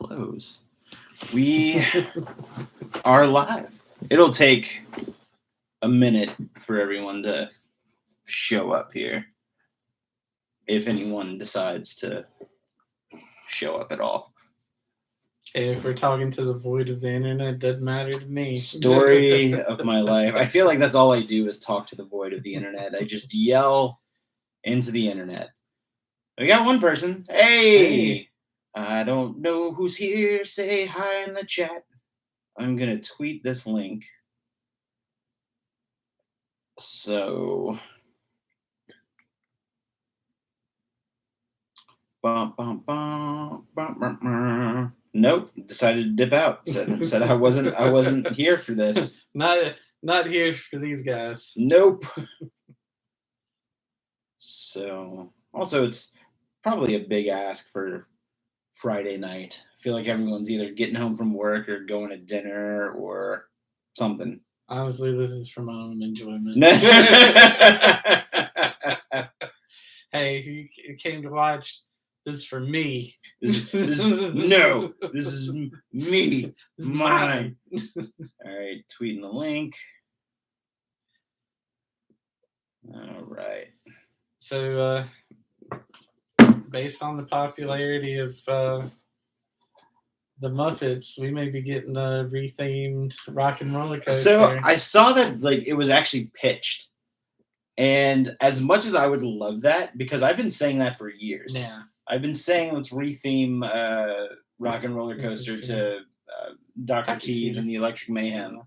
close. We are live. It'll take a minute for everyone to show up here. If anyone decides to show up at all. Hey, if we're talking to the void of the internet, doesn't matter to me. Story of my life. I feel like that's all I do is talk to the void of the internet. I just yell into the internet. We got one person. Hey! I don't know who's here. Say hi in the chat. I'm going to tweet this link. So... Nope, decided to dip out. Said I wasn't here for this. Not here for these guys. Nope. So also it's probably a big ask for Friday night. I feel like everyone's either getting home from work or going to dinner or something. Honestly, this is for my own enjoyment. Hey, if you came to watch, this is for me. This is me. Mine. All right, tweeting the link. All right. So, based on the popularity of the Muppets, we may be getting a rethemed Rock and Roller Coaster. So I saw that it was actually pitched, and as much as I would love that, because I've been saying that for years. Yeah. I've been saying let's retheme Rock and Roller Coaster to Dr. Teeth and the Electric Mayhem.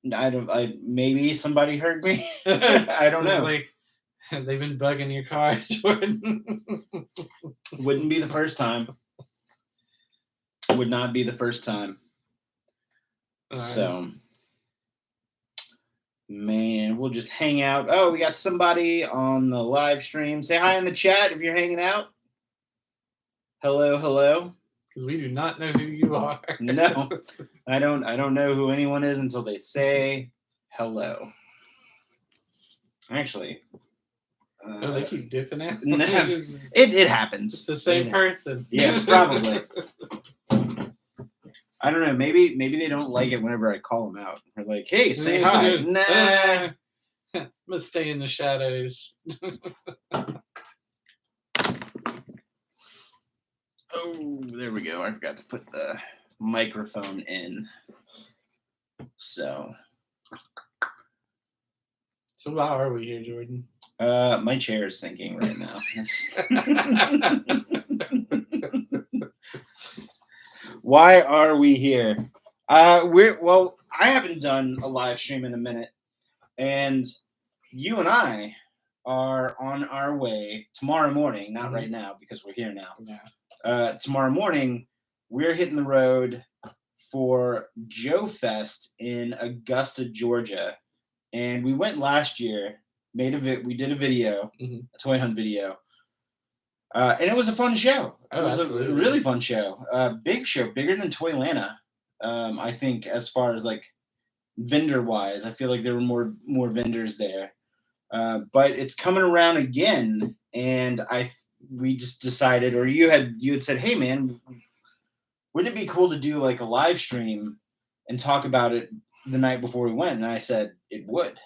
Maybe somebody heard me. I don't know. Like they've been bugging your car, Jordan. Wouldn't be the first time. Would not be the first time. So, man, we'll just hang out. Oh, we got somebody on the live stream. Say hi in the chat if you're hanging out. Hello, hello. Because we do not know who you are. No, I don't know who anyone is until they say hello. Actually, they keep dipping out. It happens. It's the same person. Yes, probably. I don't know. Maybe they don't like it whenever I call them out. They're like, "Hey, say hi." Nah. I'm gonna stay in the shadows. Oh, there we go. I forgot to put the microphone in. So why are we here, Jordan? My chair is sinking right now. Why are we here? I haven't done a live stream in a minute, and you and I are on our way tomorrow morning. Not right now because we're here now. Yeah. Tomorrow morning, we're hitting the road for JoeFest in Augusta, Georgia, and we went last year. We did a video, a toy hunt video. And it was a fun show. It was absolutely. A really fun show. Big show, bigger than Toylanta. I think as far as vendor wise, I feel like there were more vendors there. But it's coming around again, and we just decided, or you had said, hey man, wouldn't it be cool to do a live stream and talk about it the night before we went? And I said it would.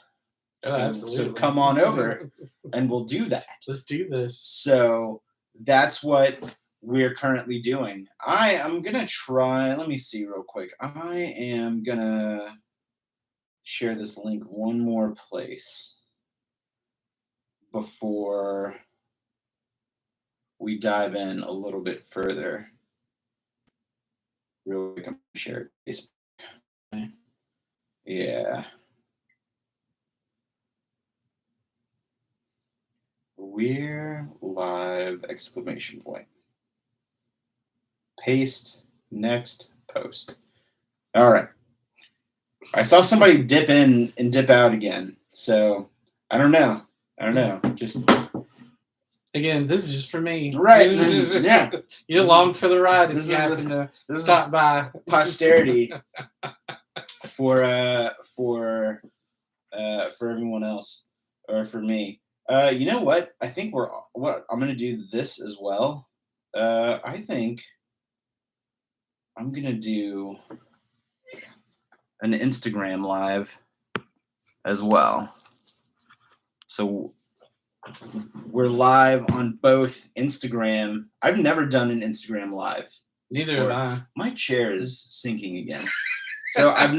Absolutely. So come on over and we'll do that. Let's do this. So that's what we're currently doing. I am going to try, let me see real quick. I am going to share this link one more place before we dive in a little bit further. Real quick, I'm going to share Facebook. Yeah. We're live! ! Paste, next post. All right. I saw somebody dip in and dip out again. So I don't know. Just again, this is just for me. Right. Yeah. You're along for the ride if you happen to stop by. Posterity for everyone else or for me. You know what? I think I'm going to do this as well. I think I'm gonna do an Instagram live as well. So we're live on both Instagram. I've never done an Instagram live. Neither before. have I. My chair is sinking again. So I'm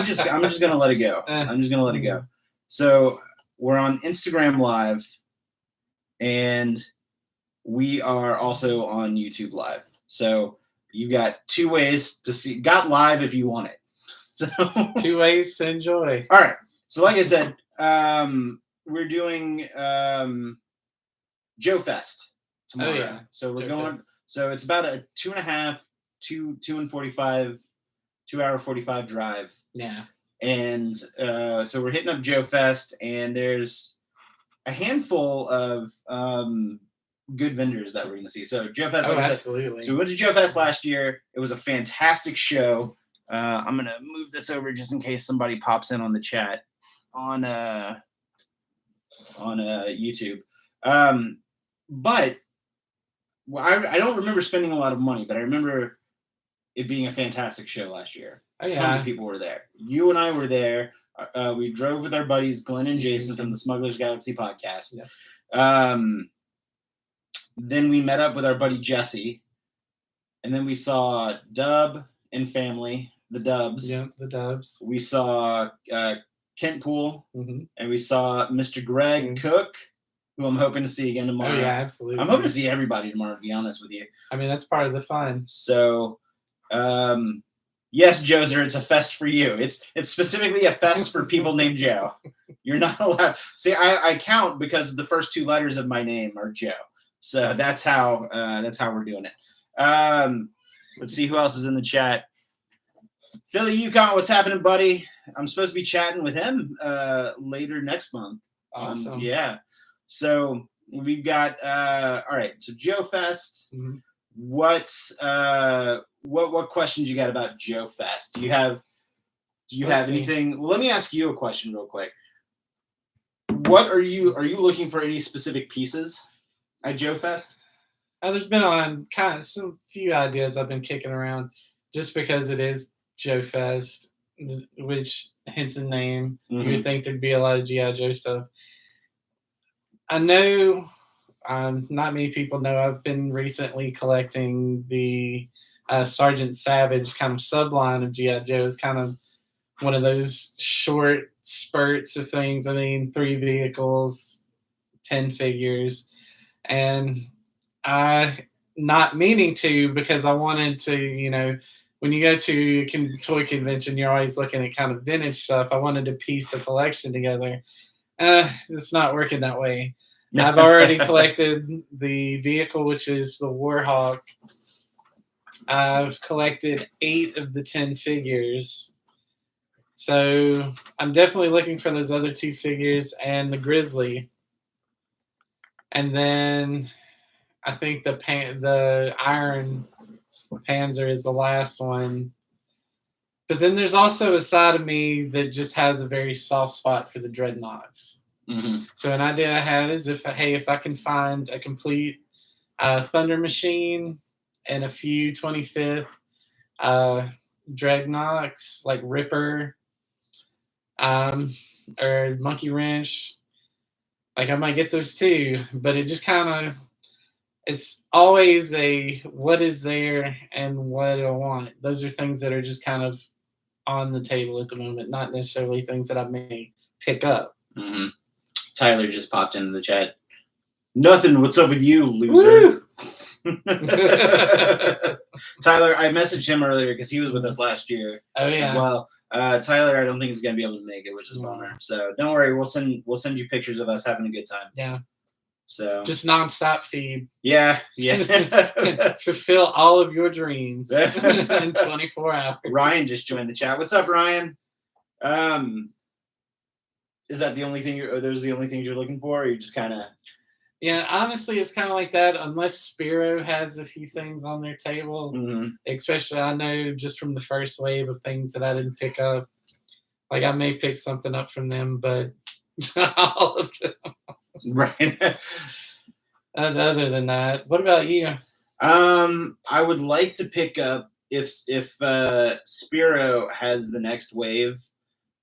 just gonna let it go. I'm just gonna let it go. So we're on Instagram live, and we are also on YouTube live. So you got 2 ways to see. Got live if you want it. So 2 ways to enjoy. All right. So like I said, we're doing JoeFest tomorrow. Oh yeah. So we're JoeFest. going. So it's about a 2.5, 2 hour 45 drive. Yeah. And so we're hitting up JoeFest, and there's a handful of good vendors that we're going to see. So JoeFest, Oh, absolutely. So we went to JoeFest last year. It was a fantastic show. I'm going to move this over just in case somebody pops in on the chat on YouTube. But I don't remember spending a lot of money, but I remember it being a fantastic show last year. Oh, yeah. Tons of people were there. You and I were there. We drove with our buddies Glenn and Jason from the Smugglers Galaxy podcast. Yeah. Then we met up with our buddy Jesse, and then we saw Dub and family, the Dubs. Yeah, the Dubs. We saw Kent Poole, and we saw Mr. Greg Cook, who I'm hoping to see again tomorrow. Oh yeah, absolutely. I'm hoping to see everybody tomorrow, to be honest with you. I mean, that's part of the fun. So, yes, Joser, it's a fest for you. It's specifically a fest for people named Joe. You're not allowed. See, I count because the first 2 letters of my name are Joe. So that's how we're doing it. Let's see who else is in the chat. Philly Yukon, what's happening, buddy? I'm supposed to be chatting with him later next month. Awesome. Yeah. So we've got all right. So JoeFest. What questions you got about JoeFest? Do you have anything? Well, let me ask you a question real quick. What are you looking for any specific pieces at JoeFest? There's been on kind of some few ideas I've been kicking around, just because it is JoeFest, which hence the name. You would think thered be a lot of G.I. Joe stuff. I know not many people know I've been recently collecting the Sergeant Savage kind of subline of G.I. Joe. It's kind of one of those short spurts of things. I mean, 3 vehicles, 10 figures. And I, not meaning to, because I wanted to, when you go to a toy convention, you're always looking at kind of vintage stuff. I wanted to piece a collection together. It's not working that way. I've already collected the vehicle, which is the Warhawk. I've collected 8 of the 10 figures. So I'm definitely looking for those other 2 figures and the Grizzly. And then I think the Iron Panzer is the last one. But then there's also a side of me that just has a very soft spot for the Dreadnoughts. So an idea I had is if I can find a complete Thunder Machine and a few 25th Dreadnoughts like Ripper or Monkey Wrench, like I might get those too. But it just kind of, it's always a what is there and what do I want. Those are things that are just kind of on the table at the moment, not necessarily things that I may pick up. Tyler just popped into the chat. Nothing. What's up with you, loser? Tyler, I messaged him earlier because he was with us last year as well. Tyler, I don't think he's gonna be able to make it, which is a bummer. So don't worry, we'll send you pictures of us having a good time. Yeah. So just nonstop feed. Yeah. Fulfill all of your dreams in 24 hours. Ryan just joined the chat. What's up, Ryan? Is that the only thing are those the only things you're looking for, or you just kind of? Yeah, honestly, it's kind of like that. Unless Spiro has a few things on their table, especially I know just from the first wave of things that I didn't pick up. Like I may pick something up from them, but all of them. Right. Other than that, what about you? I would like to pick up if Spiro has the next wave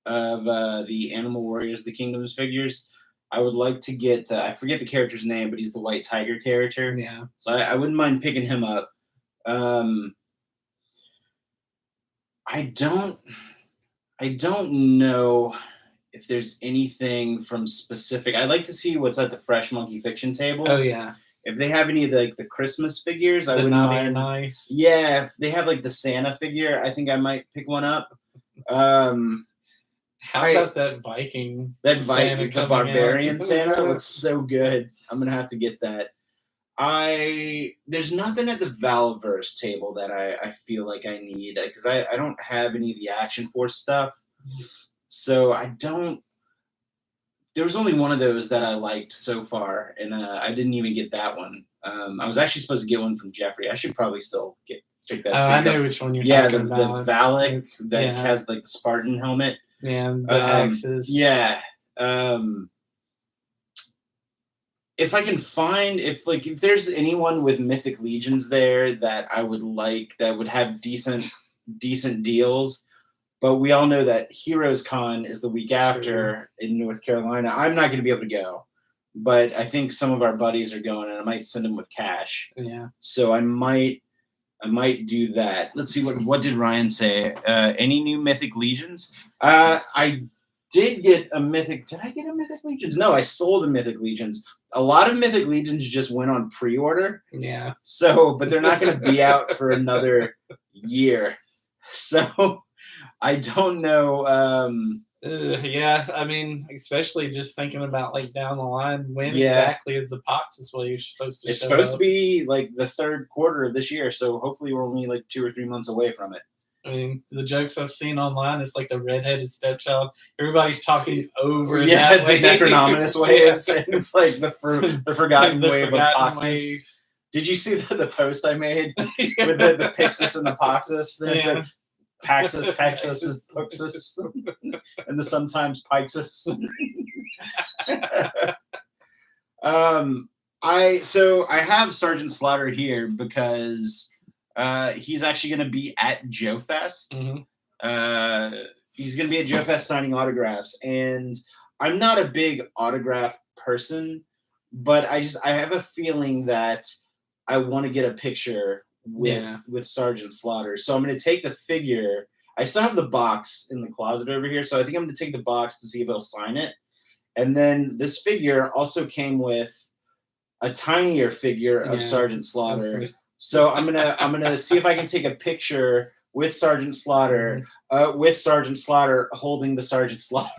of the Animal Warriors, the Kingdoms figures. I would like to get I forget the character's name, but he's the White Tiger character. Yeah. So I wouldn't mind picking him up. I don't know if there's anything from specific. I'd like to see what's at the Fresh Monkey Fiction table. Oh yeah. If they have any of the Christmas figures, I The wouldn't naughty mind. and nice. Yeah, if they have like the Santa figure, I think I might pick one up. How about that Viking? That Viking, Santa the barbarian Santa looks so good. I'm gonna have to get that. There's nothing at the Valverse table that I feel like I need because I don't have any of the Action Force stuff. So I don't. There was only one of those that I liked so far, and I didn't even get that one. I was actually supposed to get one from Jeffrey. I should probably still pick that. Oh, I know which one you're talking about. The Valak that has like the Spartan helmet. Yeah, the axes. Yeah. If I can find if there's anyone with Mythic Legions there that I would like that would have decent deals. But we all know that Heroes Con is the week after in North Carolina. I'm not going to be able to go, but I think some of our buddies are going, and I might send them with cash. Yeah. So I might do that. Let's see what did Ryan say? Any new Mythic Legions? I did get a Mythic. Did I get a Mythic Legions? No, I sold a Mythic Legions. A lot of Mythic Legions just went on pre-order. Yeah. So, but they're not going to be out for another year. So. I don't know. Yeah, I mean, especially just thinking about like down the line, when exactly is the Pox display you're supposed to? It's supposed to be like the third quarter of this year, so hopefully we're only like 2 or 3 months away from it. I mean, the jokes I've seen online is like the redheaded stepchild. Everybody's talking over the Necronominus waves, and it's like the forgotten wave of Poxes. Did you see the post I made with the Pixis and the Poxus? Like, Paxus, Paxus, Puxus, and the sometimes Pixis. I have Sergeant Slaughter here because he's actually going to be at JoeFest. Mm-hmm. He's going to be at JoeFest signing autographs, and I'm not a big autograph person, but I have a feeling that I want to get a picture with Sergeant Slaughter. So I'm going to take the figure. I still have the box in the closet over here, so I think I'm going to take the box to see if he'll sign it. And then this figure also came with a tinier figure of Sergeant Slaughter. So I'm gonna see if I can take a picture with Sergeant Slaughter, holding the Sergeant Slaughter.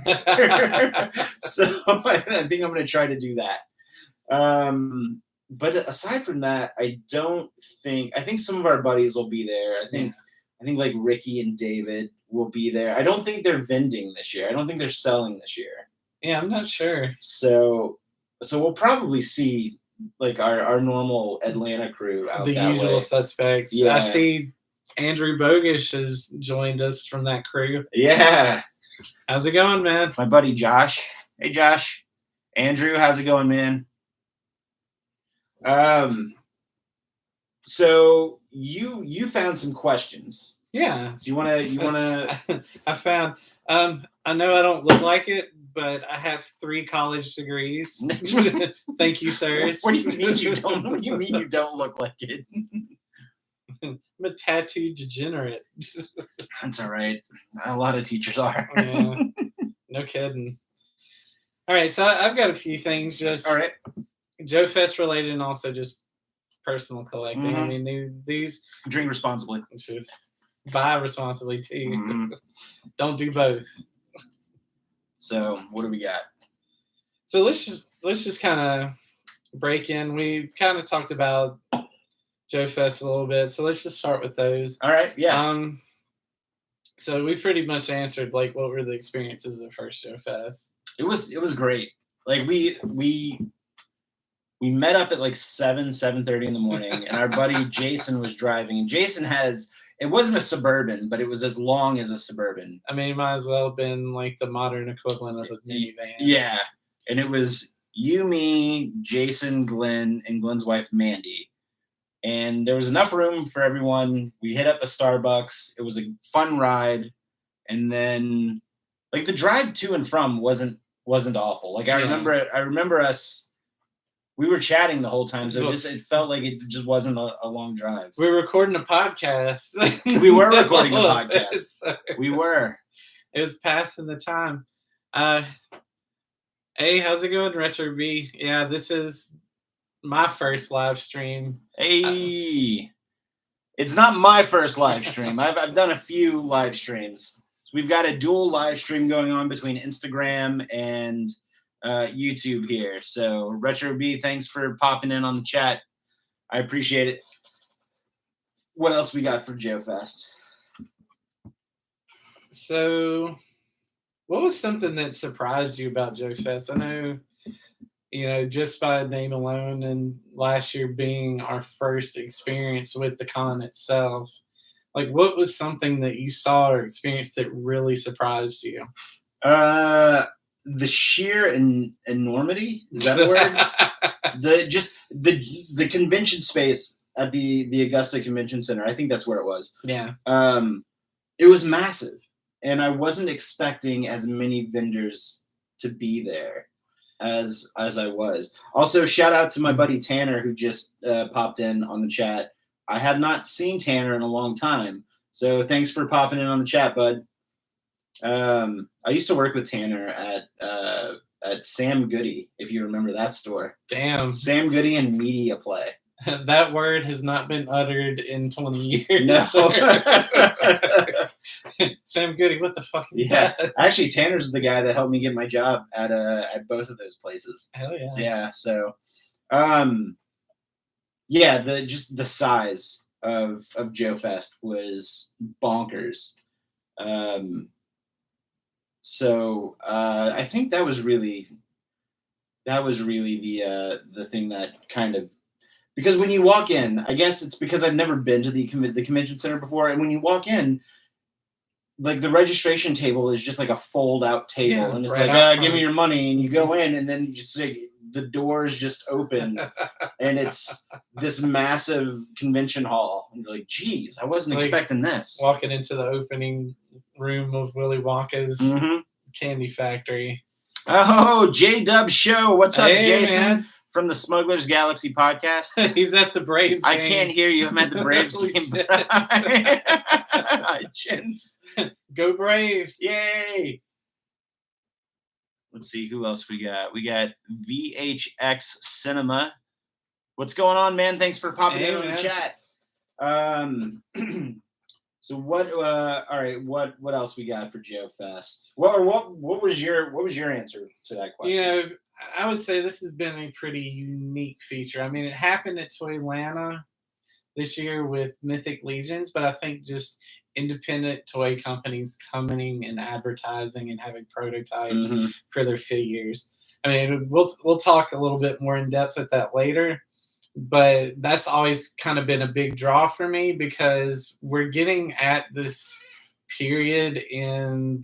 So I think I'm gonna try to do that. But aside from that, I think some of our buddies will be there. I think like Ricky and David will be there. I don't think they're vending this year. I don't think they're selling this year. Yeah, I'm not sure. So we'll probably see like our normal Atlanta crew out the usual suspects. Yeah. I see Andrew Bogish has joined us from that crew. Yeah. How's it going, man? My buddy Josh. Hey, Josh. Andrew, how's it going, man? So you found some questions. Yeah. Do you wanna I found I know I don't look like it, but I have 3 college degrees. Thank you, sirs. What do you mean you don't? What do you mean you don't look like it? I'm a tattoo degenerate. That's all right. A lot of teachers are. Yeah. No kidding. All right, so I've got a few things just all right. JoeFest related and also just personal collecting. Mm-hmm. I mean, these drink responsibly. Buy responsibly too. Mm-hmm. Don't do both. So what do we got? So let's just kind of break in. We kind of talked about JoeFest a little bit, so let's just start with those. All right. Yeah. So we pretty much answered like what were the experiences of the first JoeFest. It was great. Like we met up at like 7:30 in the morning, and our buddy Jason was driving. And Jason it wasn't a Suburban, but it was as long as a Suburban. I mean, it might as well have been like the modern equivalent of a minivan. Yeah, and it was you, me, Jason, Glenn, and Glenn's wife Mandy. and there was enough room for everyone. We hit up a Starbucks. It was a fun ride, and then like the drive to and from wasn't awful. Like I remember us. We were chatting the whole time, so it felt like it just wasn't a long drive. We were recording a podcast. We were recording a podcast. We were. It was passing the time. Hey, how's it going, Retro B? Yeah, this is my first live stream. Hey, it's not my first live stream. I've done a few live streams. So we've got a dual live stream going on between Instagram and YouTube here. So Retro B, thanks for popping in on the chat. I appreciate it. What else we got for JoeFest? So, what was something that surprised you about JoeFest? I know, just by name alone, and last year being our first experience with the con itself, like what was something that you saw or experienced that really surprised you? The sheer enormity, is that a word? the convention space at the Augusta Convention Center. I think that's where it was. Yeah. It was massive, and I wasn't expecting as many vendors to be there as I was. Also, shout out to my buddy Tanner who just popped in on the chat. I have not seen Tanner in a long time, so thanks for popping in on the chat, bud. I used to work with Tanner at Sam Goody, if you remember that store. Damn. Sam Goody and Media Play. That word has not been uttered in 20 years. No. Sam Goody, what the fuck is that? Actually, Tanner's the guy that helped me get my job at both of those places. Hell yeah. Yeah. So, the size of JoeFest was bonkers. So I think that was really the thing that kind of, because when you walk in, I guess it's because I've never been to the convention center before, and when you walk in, like the registration table is just like a fold out table, and it's like, give me your money, and you go in, and then just like the doors just open, and it's this massive convention hall, and you're like, geez, I wasn't expecting this. Walking into the opening room of Willy Wonka's candy factory. Oh, J-Dub Show. What's up, Jason? Man. From the Smugglers Galaxy podcast. He's at the Braves game. I can't hear you. I'm at the Braves game. Chins. Go Braves. Yay. Let's see who else we got. We got VHX Cinema. What's going on, man? Thanks for popping in the chat. So what? All right. What else we got for JoeFest? What was your answer to that question? I would say this has been a pretty unique feature. I mean, it happened at Toylanta this year with Mythic Legions, but I think just independent toy companies coming and advertising and having prototypes for their figures. I mean, we'll talk a little bit more in depth with that later. But that's always kind of been a big draw for me, because we're getting at this period in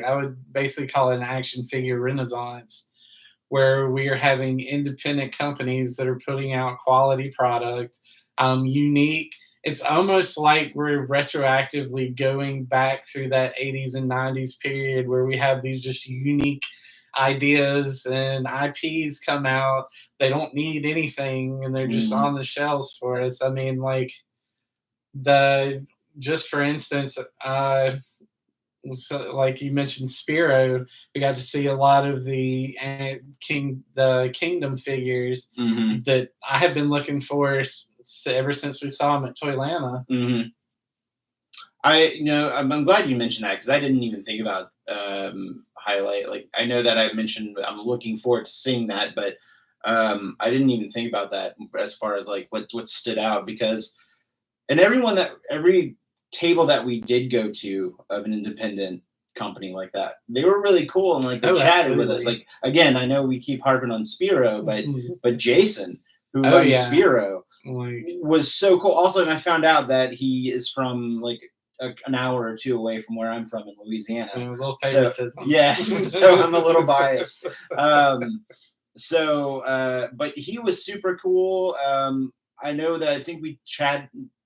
I would basically call it an action figure renaissance, where we are having independent companies that are putting out quality product, unique. It's almost like we're retroactively going back through that 80s and 90s period where we have these just unique ideas and IPs come out. They don't need anything, and they're just on the shelves for us. I mean, like just for instance, so like you mentioned Spiro, we got to see a lot of the Kingdom figures that I have been looking for ever since we saw them at Toylanta. I'm glad you mentioned that, because I didn't even think about highlight. Like, I know that I mentioned I'm looking forward to seeing that, but I didn't even think about that as far as like what stood out, because every table that we did go to of an independent company like that, they were really cool, and like they chatted with us. Like, again, I know we keep harping on Spiro, but Jason, who runs Spiro, was so cool. Also, and I found out that he is from like an hour or two away from where I'm from in Louisiana. A little favoritism. So I'm a little biased. But he was super cool. I know that I think we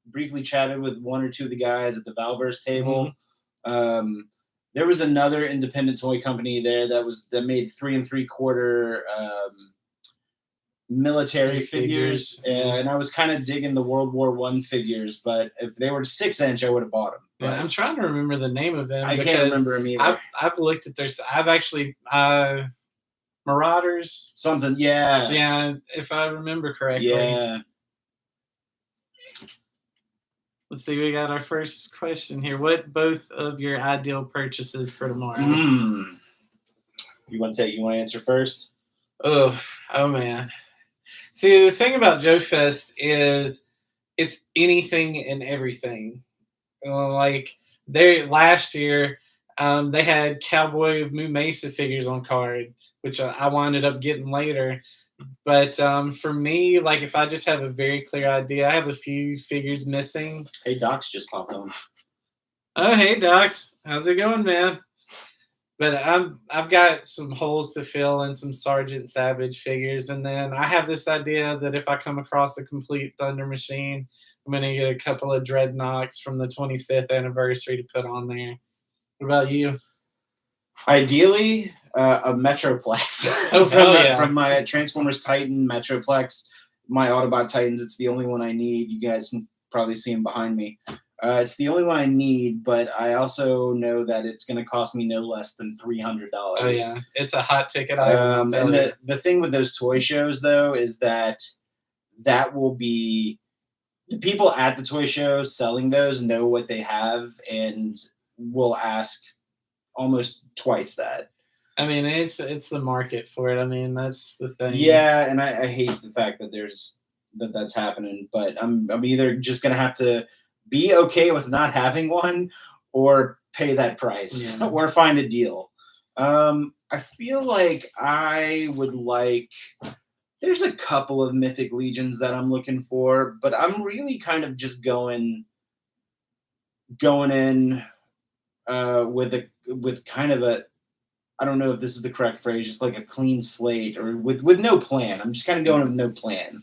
briefly chatted with one or two of the guys at the Valverse table. There was another independent toy company there that made 3 3/4 military figures, and I was kind of digging the World War I figures, but if they were 6-inch, I would have bought them. Yeah, I'm trying to remember the name of them. I can't remember them either. I've looked at their. I've actually Marauders. Something, yeah. Yeah, if I remember correctly. Yeah. Let's see, we got our first question here. What both of your ideal purchases for tomorrow? You want to answer first? Oh man. See, the thing about JoeFest is it's anything and everything. Like last year, they had Cowboy of Moo Mesa figures on card, which I winded up getting later. But for me, like if I just have a very clear idea, I have a few figures missing. Hey, Doc's just popped on. Oh, hey, Docs. How's it going, man? But I've got some holes to fill and some Sergeant Savage figures. And then I have this idea that if I come across a complete Thunder Machine, I'm going to get a couple of Dreadnoks from the 25th anniversary to put on there. What about you? Ideally, a Metroplex. From my Transformers Titan Metroplex, my Autobot Titans. It's the only one I need. You guys can probably see them behind me. It's the only one I need, but I also know that it's going to cost me no less than $300. Oh yeah, it's a hot ticket item. And the thing with those toy shows, though, is that will be the people at the toy show selling those know what they have and will ask almost twice that. I mean, it's the market for it. I mean, that's the thing. Yeah, and I hate the fact that that's happening, but I'm either just going to have to be okay with not having one or pay that price or find a deal. I feel like I would there's a couple of Mythic Legions that I'm looking for, but I'm really kind of just going in with kind of a, I don't know if this is the correct phrase, just like a clean slate or with no plan. I'm just kind of going with no plan.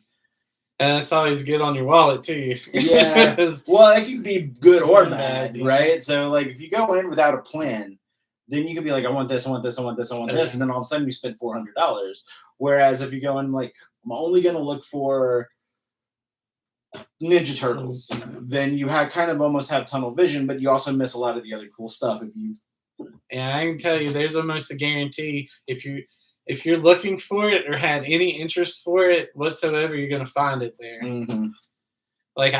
And that's always good on your wallet too. Yeah. Well, it can be good or bad, right? So like if you go in without a plan, then you can be like, I want this, I want this, I want this, I want this, and then all of a sudden you spend $400. Whereas if you go in like, I'm only going to look for Ninja Turtles, then you kind of almost have tunnel vision, but you also miss a lot of the other cool stuff if you. Yeah, I can tell you, there's almost a guarantee if you're looking for it or had any interest for it whatsoever, you're going to find it there. Like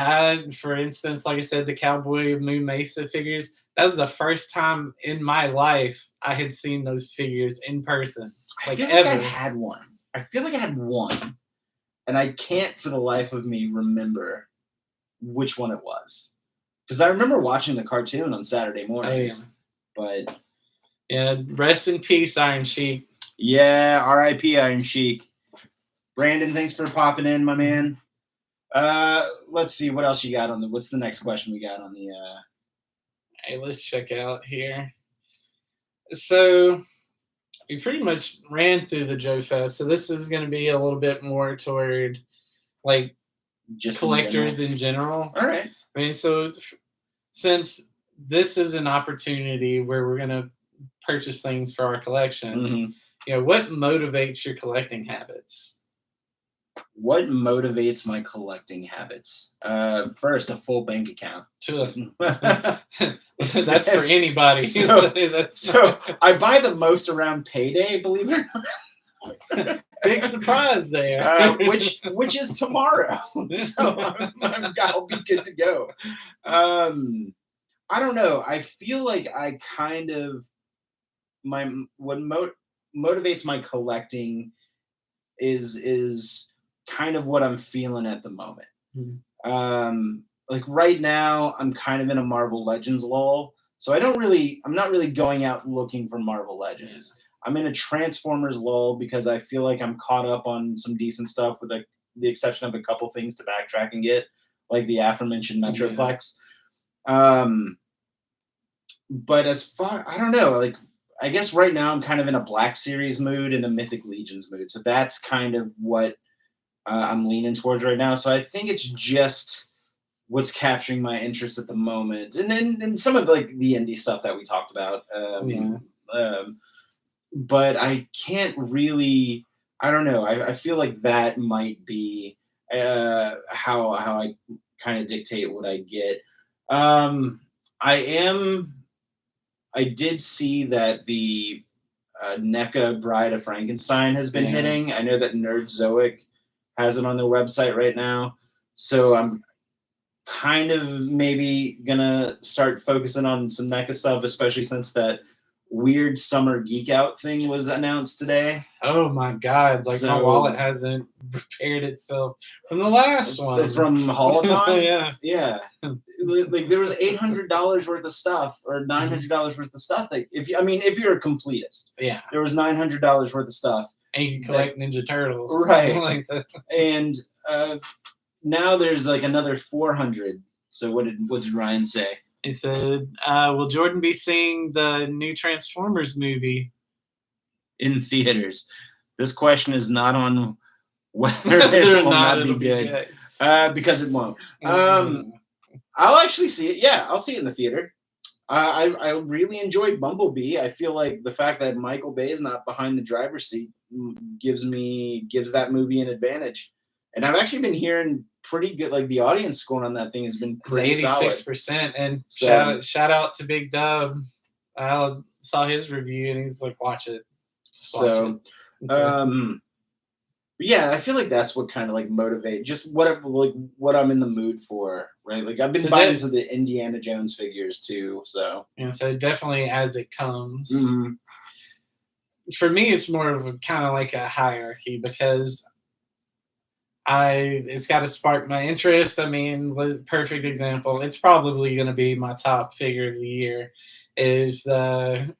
for instance, like I said, the Cowboy of Moo Mesa figures, that was the first time in my life I had seen those figures in person. I feel like I had one. And I can't for the life of me remember which one it was. Because I remember watching the cartoon on Saturday mornings. But yeah, rest in peace, Iron Sheik. Yeah, R.I.P. Iron Sheik. Brandon, thanks for popping in, my man. Let's see what else you got on what's the next question we got on the Hey, let's check out here. So we pretty much ran through the JoeFest, so this is going to be a little bit more toward like just collectors in general. All right. I mean, so since this is an opportunity where we're going to purchase things for our collection, what motivates your collecting habits? What motivates my collecting habits? First, a full bank account. That's for anybody. So I buy the most around payday, believe it or not. Big surprise there. Which is tomorrow. So I'll be good to go. I don't know. I feel like I kind of what motivates my collecting is kind of what I'm feeling at the moment. Like right now, I'm kind of in a Marvel Legends lull, so I'm not really going out looking for Marvel Legends. I'm in a Transformers lull because I feel like I'm caught up on some decent stuff with the exception of a couple things to backtrack and get, like the aforementioned Metroplex. But as far, I don't know, like I guess right now I'm kind of in a Black Series mood and a Mythic Legions mood. So that's kind of what I'm leaning towards right now. So I think it's just what's capturing my interest at the moment, and then some of like the indie stuff that we talked about. But I can't really. I don't know. I feel like that might be how I kind of dictate what I get. I am. I did see that the NECA Bride of Frankenstein has been hitting. I know that Nerdzoic has it on their website right now, so I'm kind of maybe gonna start focusing on some NECA stuff, especially since that weird summer geek out thing was announced today. Oh my god! Like my wallet hasn't repaired itself from the last one from Holothon. yeah. Like there was $800 worth of stuff or $900 worth of stuff. That if you're a completist, there was $900 worth of stuff. And you can collect Ninja Turtles, right? Like that. And now there's like another 400. So what did Ryan say? He said, "Will Jordan be seeing the new Transformers movie in theaters?" This question is not on whether it will not be good. Because it won't. I'll actually see it. Yeah, I'll see it in the theater. I really enjoyed Bumblebee. I feel like the fact that Michael Bay is not behind the driver's seat gives that movie an advantage. And I've actually been hearing pretty good. Like the audience score on that thing has been pretty 86%. And so, shout out to Big Dub. I saw his review and he's like, "Watch it." Just watch it. Yeah, I feel like that's what kind of like motivate just whatever like what I'm in the mood for, right? Like I've been buying into the Indiana Jones figures too, so so definitely as it comes. Mm-hmm. For me, it's more of a kind of like a hierarchy because it's got to spark my interest. I mean, perfect example. It's probably going to be my top figure of the year. Is the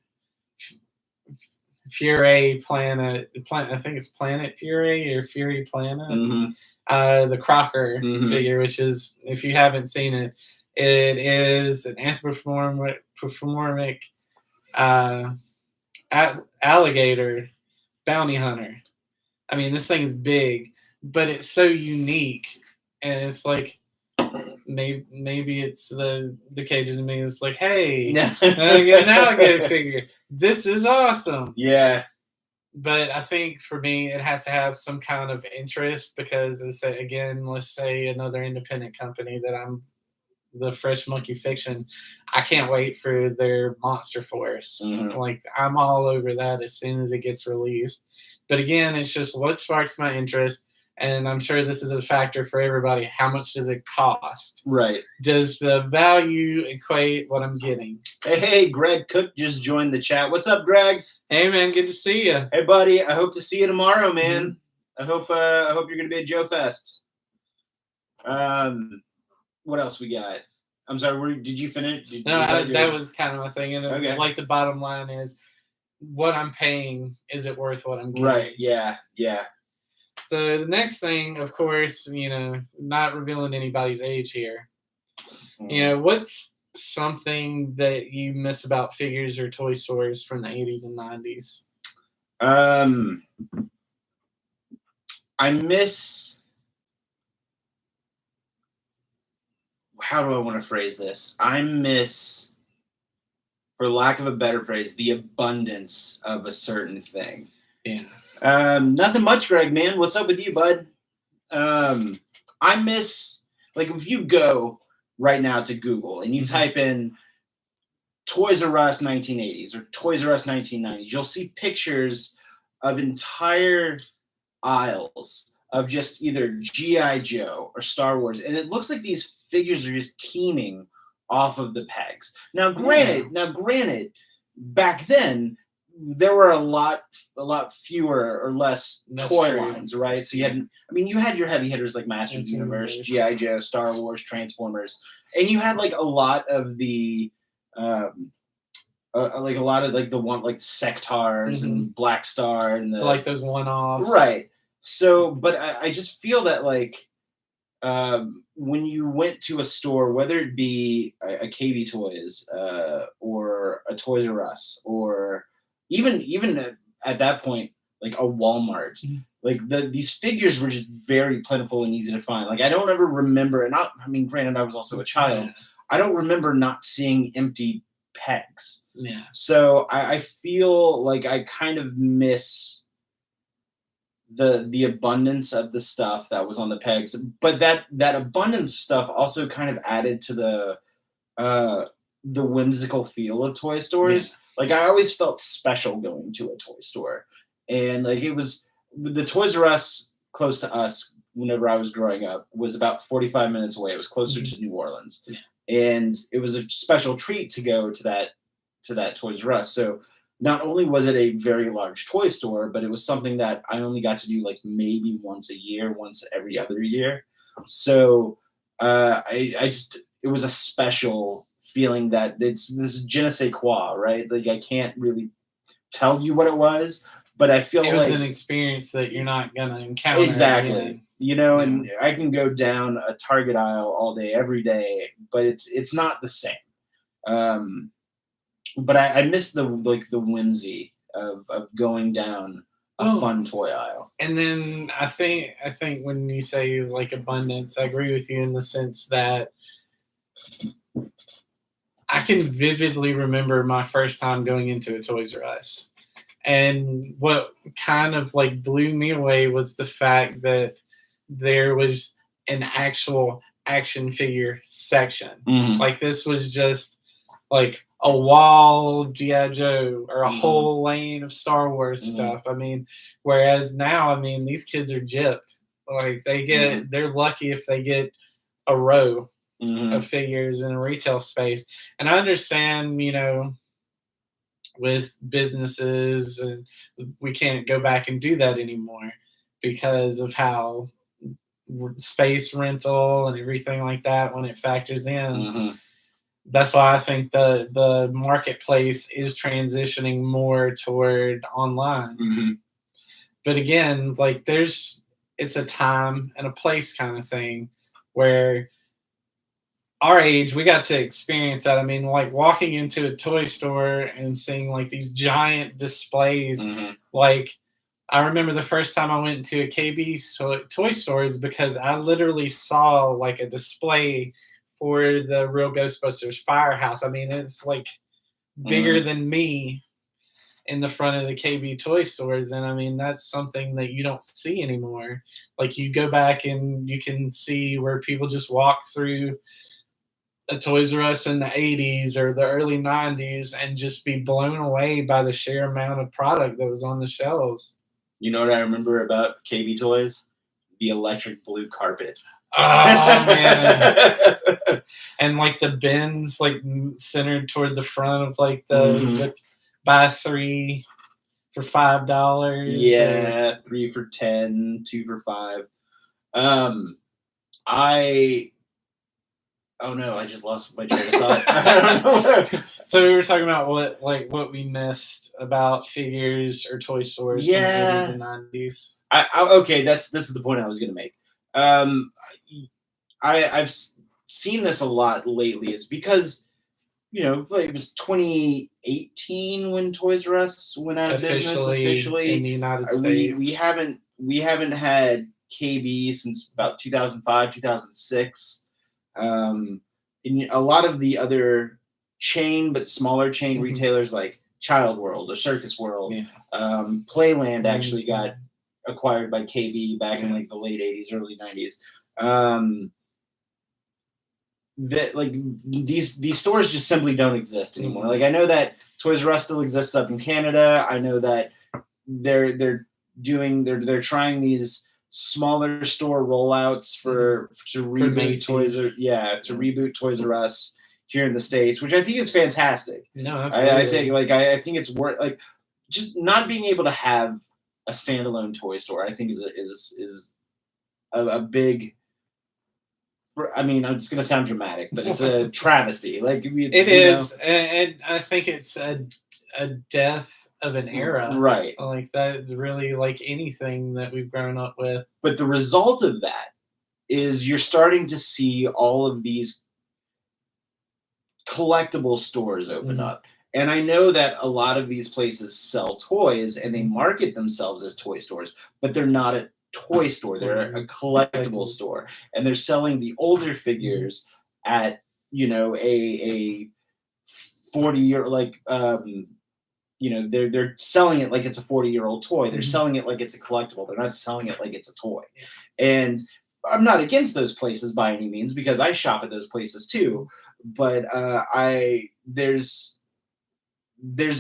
Fury Planet? I think it's Planet Fury or Fury Planet. Mm-hmm. The Crocker figure, which is, if you haven't seen it, it is an anthropomorphic alligator bounty hunter. I mean, this thing is big, but it's so unique, and it's like maybe it's the Cajun in me is like, hey, now I get a figure. This is awesome. Yeah. But I think for me, it has to have some kind of interest because, again, let's say another independent company that I'm the Fresh Monkey Fiction. I can't wait for their Monster Force. Mm-hmm. Like I'm all over that as soon as it gets released. But again, it's just what sparks my interest. And I'm sure this is a factor for everybody. How much does it cost? Right. Does the value equate what I'm getting? Hey, Greg Cook just joined the chat. What's up, Greg? Hey, man. Good to see you. Hey, buddy. I hope to see you tomorrow, man. Mm-hmm. I hope you're going to be at JoeFest. What else we got? I'm sorry. Did you finish? That was kind of my thing. And okay. Like the bottom line is, what I'm paying, is it worth what I'm getting? Right. Yeah. Yeah. So the next thing, of course, not revealing anybody's age here. What's something that you miss about figures or toy stores from the 80s and 90s? I miss. How do I want to phrase this? I miss, for lack of a better phrase, the abundance of a certain thing. Yeah. Nothing much, Greg, man. What's up with you, bud? I miss, like, if you go right now to Google and you type in Toys R Us 1980s or Toys R Us 1990s, you'll see pictures of entire aisles of just either G.I. Joe or Star Wars, and it looks like these figures are just teeming off of the pegs. Now, granted, back then there were a lot fewer or less toy lines, right? So you had your heavy hitters like Masters of the Universe, G.I. Joe, Star Wars, Transformers, and you had like a lot of the like a lot of like the one like Sectars and Black Star and so like those one-offs, right? So, but I just feel that like when you went to a store, whether it be a KB Toys or a Toys R Us or even at that point like a Walmart. Like these figures were just very plentiful and easy to find. Like I don't ever remember, and I mean, granted, I was also a child. Yeah. I don't remember not seeing empty pegs. Yeah. So I feel like I kind of miss the abundance of the stuff that was on the pegs, but that abundance stuff also kind of added to the whimsical feel of toy stores. Yeah. Like I always felt special going to a toy store, and like it was the Toys R Us close to us whenever I was growing up was about 45 minutes away. It was closer to New Orleans, and it was a special treat to go to that Toys R Us. So not only was it a very large toy store, but it was something that I only got to do like maybe once a year, once every other year. So I just it was a special feeling that it's this je ne sais quoi, right? Like I can't really tell you what it was, but I feel It was like an experience that you're not gonna encounter exactly. again. You know, and I can go down a Target aisle all day, every day, but it's not the same. But I miss the whimsy of going down a fun toy aisle. And then I think when you say like abundance, I agree with you in the sense that I can vividly remember my first time going into a Toys R Us. And what kind of like blew me away was the fact that there was an actual action figure section. Like this was just like a wall of G.I. Joe or a whole lane of Star Wars stuff. I mean, whereas now, I mean, these kids are gypped. Like they're lucky if they get a row of figures in a retail space. And I understand, you know, with businesses, and we can't go back and do that anymore because of how space rental and everything like that when it factors in. That's why I think the marketplace is transitioning more toward online. But again, like it's a time and a place kind of thing where our age, we got to experience that. I mean, like walking into a toy store and seeing like these giant displays. Like I remember the first time I went into a KB toy store is because I literally saw like a display for the real Ghostbusters Firehouse. I mean, it's like bigger than me in the front of the KB toy stores. And I mean, that's something that you don't see anymore. Like you go back and you can see where people just walk through a Toys R Us in the 80s or the early 90s and just be blown away by the sheer amount of product that was on the shelves. You know what I remember about KB Toys? The electric blue carpet. Oh man! And like the bins, like centered toward the front of like the buy 3 for $5. Yeah, 3 for $10, 2 for $5. Oh no, I just lost my train of thought. I don't know. So we were talking about what we missed about figures or toy stores from the 80s and 90s. Okay, this is the point I was going to make. I've seen this a lot lately. It's because, you know, it was 2018 when Toys R Us went out of business officially in the United States. We haven't had KB since about 2005, 2006. In a lot of the other chain but smaller chain retailers like Child World or Circus World, Playland actually got acquired by KB back in like the late 80s, early 90s. That like these stores just simply don't exist anymore. Like I know that Toys R Us still exists up in Canada. I know that they're trying these smaller store rollouts to reboot reboot Toys R Us here in the States, which I think is fantastic. No, absolutely. I think it's worth like just not being able to have a standalone toy store. I think is a big. I mean, it's going to sound dramatic, but it's a travesty. Like it is, and I think it's a death of an era, right? Like that's really like anything that we've grown up with. But the result of that is you're starting to see all of these collectible stores open up, And I know that a lot of these places sell toys and they market themselves as toy stores, but they're not a toy store. They're a collectible store, and they're selling the older figures at a 40-year they're selling it like it's a 40-year-old toy. They're selling it like it's a collectible. They're not selling it like it's a toy. And I'm not against those places by any means, because I shop at those places too. But there's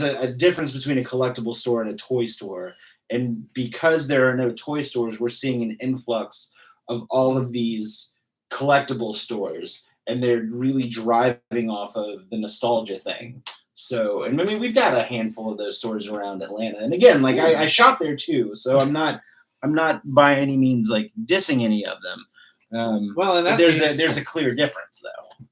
a difference between a collectible store and a toy store. And because there are no toy stores, we're seeing an influx of all of these collectible stores, and they're really driving off of the nostalgia thing. So, and I mean, we've got a handful of those stores around Atlanta. And again, like I shop there too, so I'm not by any means like dissing any of them. Well, and there's a clear difference though.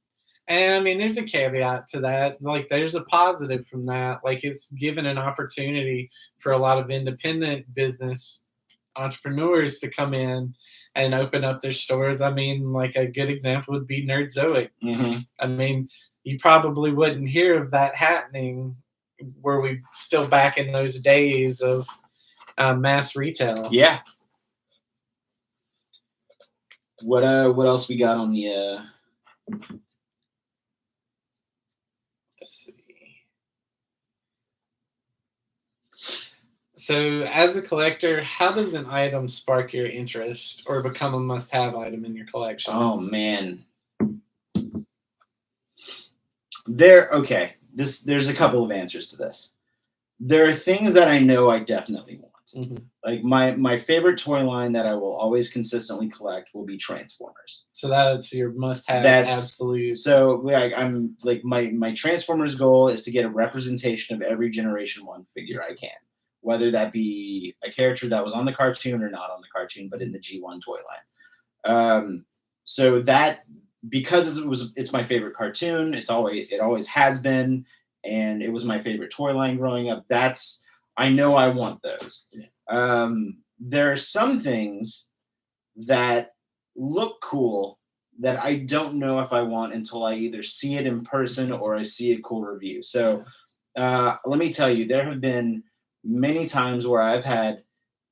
And I mean, there's a caveat to that. Like, there's a positive from that. Like, it's given an opportunity for a lot of independent business entrepreneurs to come in and open up their stores. I mean, like, a good example would be Nerdzoic. Mm-hmm. I mean, you probably wouldn't hear of that happening were we still back in those days of mass retail. Yeah. What else we got on the Let's see. So, as a collector, how does an item spark your interest or become a must-have item in your collection? Oh man. There's a couple of answers to this. There are things that I know I definitely want. Mm-hmm. Like my favorite toy line that I will always consistently collect will be Transformers. So that's your must-have, absolute. So like I'm like my Transformers goal is to get a representation of every Generation 1 figure I can, whether that be a character that was on the cartoon or not on the cartoon, but in the G1 toy line. So that, because it's my favorite cartoon, it always has been, and it was my favorite toy line growing up. I know I want those. Yeah. There are some things that look cool that I don't know if I want until I either see it in person or I see a cool review. So let me tell you, there have been many times where I've had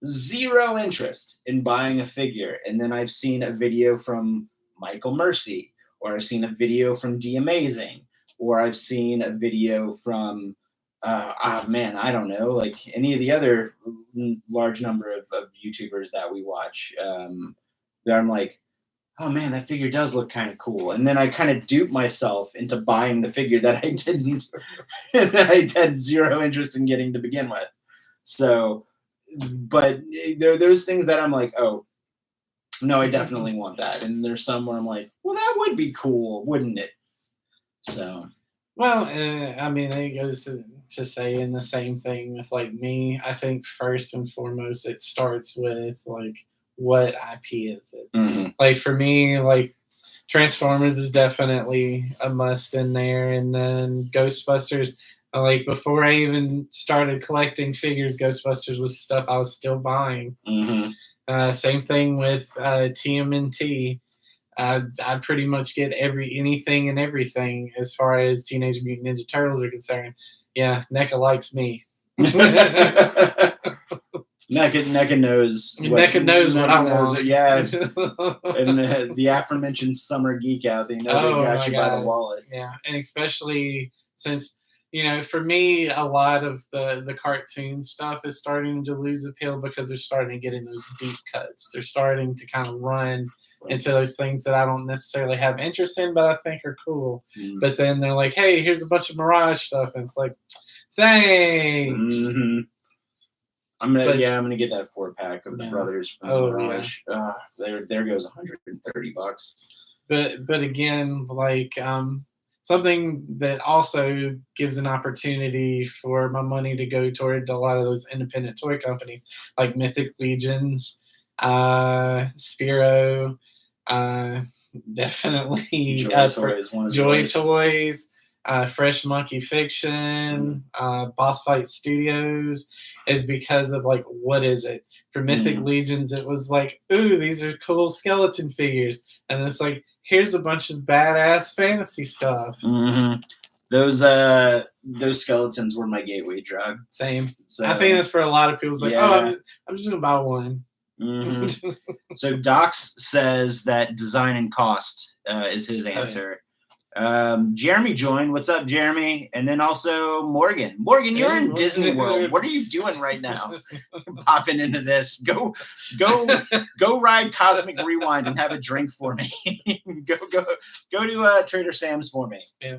zero interest in buying a figure, and then I've seen a video from Michael Mercy, or I've seen a video from D Amazing, or I've seen a video from I don't know, like any of the other large number of YouTubers that we watch, that I'm like, oh man, that figure does look kind of cool. And then I kind of dupe myself into buying the figure that I didn't, that I had zero interest in getting to begin with. So, but there's things that I'm like, oh, no, I definitely want that. And there's some where I'm like, well, that would be cool, wouldn't it? So. Well, I mean, it goes to say in the same thing with like me. I think first and foremost, it starts with like, what IP is it? Mm-hmm. Like for me, like Transformers is definitely a must in there, and then Ghostbusters. Like before I even started collecting figures, Ghostbusters was stuff I was still buying. Mm-hmm. Same thing with TMNT. I pretty much get anything and everything as far as Teenage Mutant Ninja Turtles are concerned. Yeah, NECA likes me. NECA knows. NECA knows what I want. Yeah, and the aforementioned summer geek out, they know they got you by the wallet. Yeah, and especially since, for me, a lot of the cartoon stuff is starting to lose appeal because they're starting to get in those deep cuts. They're starting to kind of run into those things that I don't necessarily have interest in, but I think are cool. Mm. But then they're like, hey, here's a bunch of Mirage stuff. And it's like, thanks. Mm-hmm. I'm gonna get that 4-pack of the brothers from Mirage. Yeah. There goes $130. But again, like something that also gives an opportunity for my money to go toward a lot of those independent toy companies like Mythic Legions, Spiro, definitely Joy Toys, Fresh Monkey Fiction, Boss Fight Studios, is because of like, what is it? For Mythic Legions, it was like, ooh, these are cool skeleton figures. And it's like, here's a bunch of badass fantasy stuff. Mm-hmm. Those those skeletons were my gateway drug. Same. So I think that's for a lot of people. It's like, yeah. I'm just gonna buy one. Mm-hmm. So Docs says that design and cost is his answer. Jeremy joined. What's up, Jeremy? And then also Morgan. Morgan, you're in Disney World. What are you doing right now? Popping into this. Go ride Cosmic Rewind and have a drink for me. go to Trader Sam's for me. Yeah.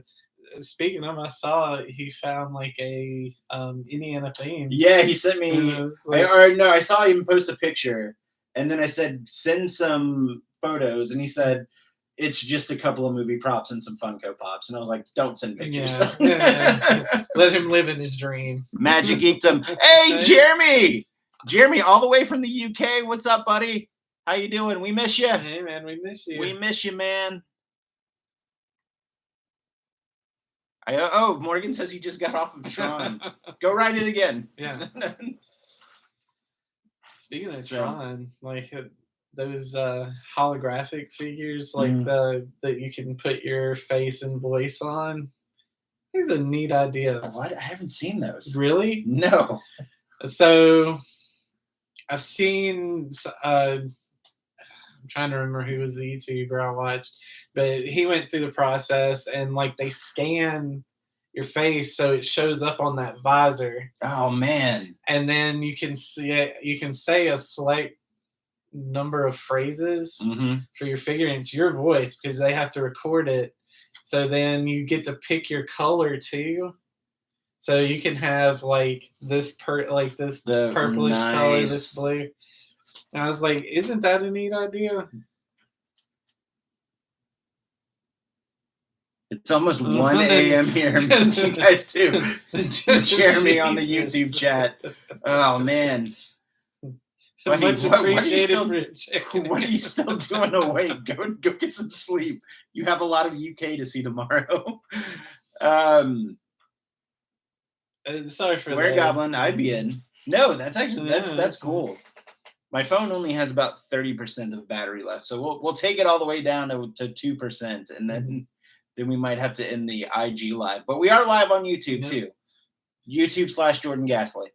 Speaking of, I saw he found like a Indiana theme. Yeah, he sent me. I saw him post a picture, and then I said send some photos, and he said it's just a couple of movie props and some Funko Pops, and I was like, don't send pictures. Yeah. Let him live in his dream. Magic Geekdom. Hey, Jeremy, all the way from the UK. What's up, buddy? How you doing? We miss you. Hey, man, we miss you. We miss you, man. Morgan says he just got off of Tron. Go ride it again. Yeah. Speaking of Tron, like those holographic figures, like that you can put your face and voice on. It's a neat idea. What? I haven't seen those. Really? No. So I've seen. I'm trying to remember who was the YouTuber I watched, but he went through the process and like they scan your face so it shows up on that visor. Oh man! And then you can see it. You can say a select number of phrases for your figure, and it's your voice because they have to record it. So then you get to pick your color too. So you can have like this purplish color, this blue. And I was like, isn't that a neat idea? It's almost 1 a.m. here. You guys too. Jeremy on the YouTube chat. Oh man. Buddy, what are you still doing awake? Go get some sleep. You have a lot of UK to see tomorrow. Sorry for Where Goblin, I'd be in. No, that's actually that's cool. My phone only has about 30% of battery left, so we'll take it all the way down to 2%, and then we might have to end the IG live. But we are live on YouTube too. YouTube/Jordan Ghastly.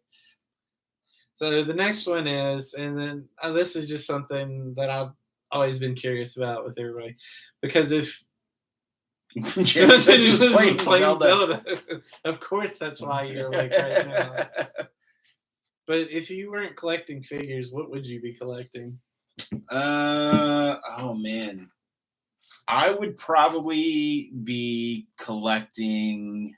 So the next one is, and then this is just something that I've always been curious about with everybody, because if playing Zelda, of course that's why you're awake right now. But if you weren't collecting figures, what would you be collecting? Oh man, I would probably be collecting.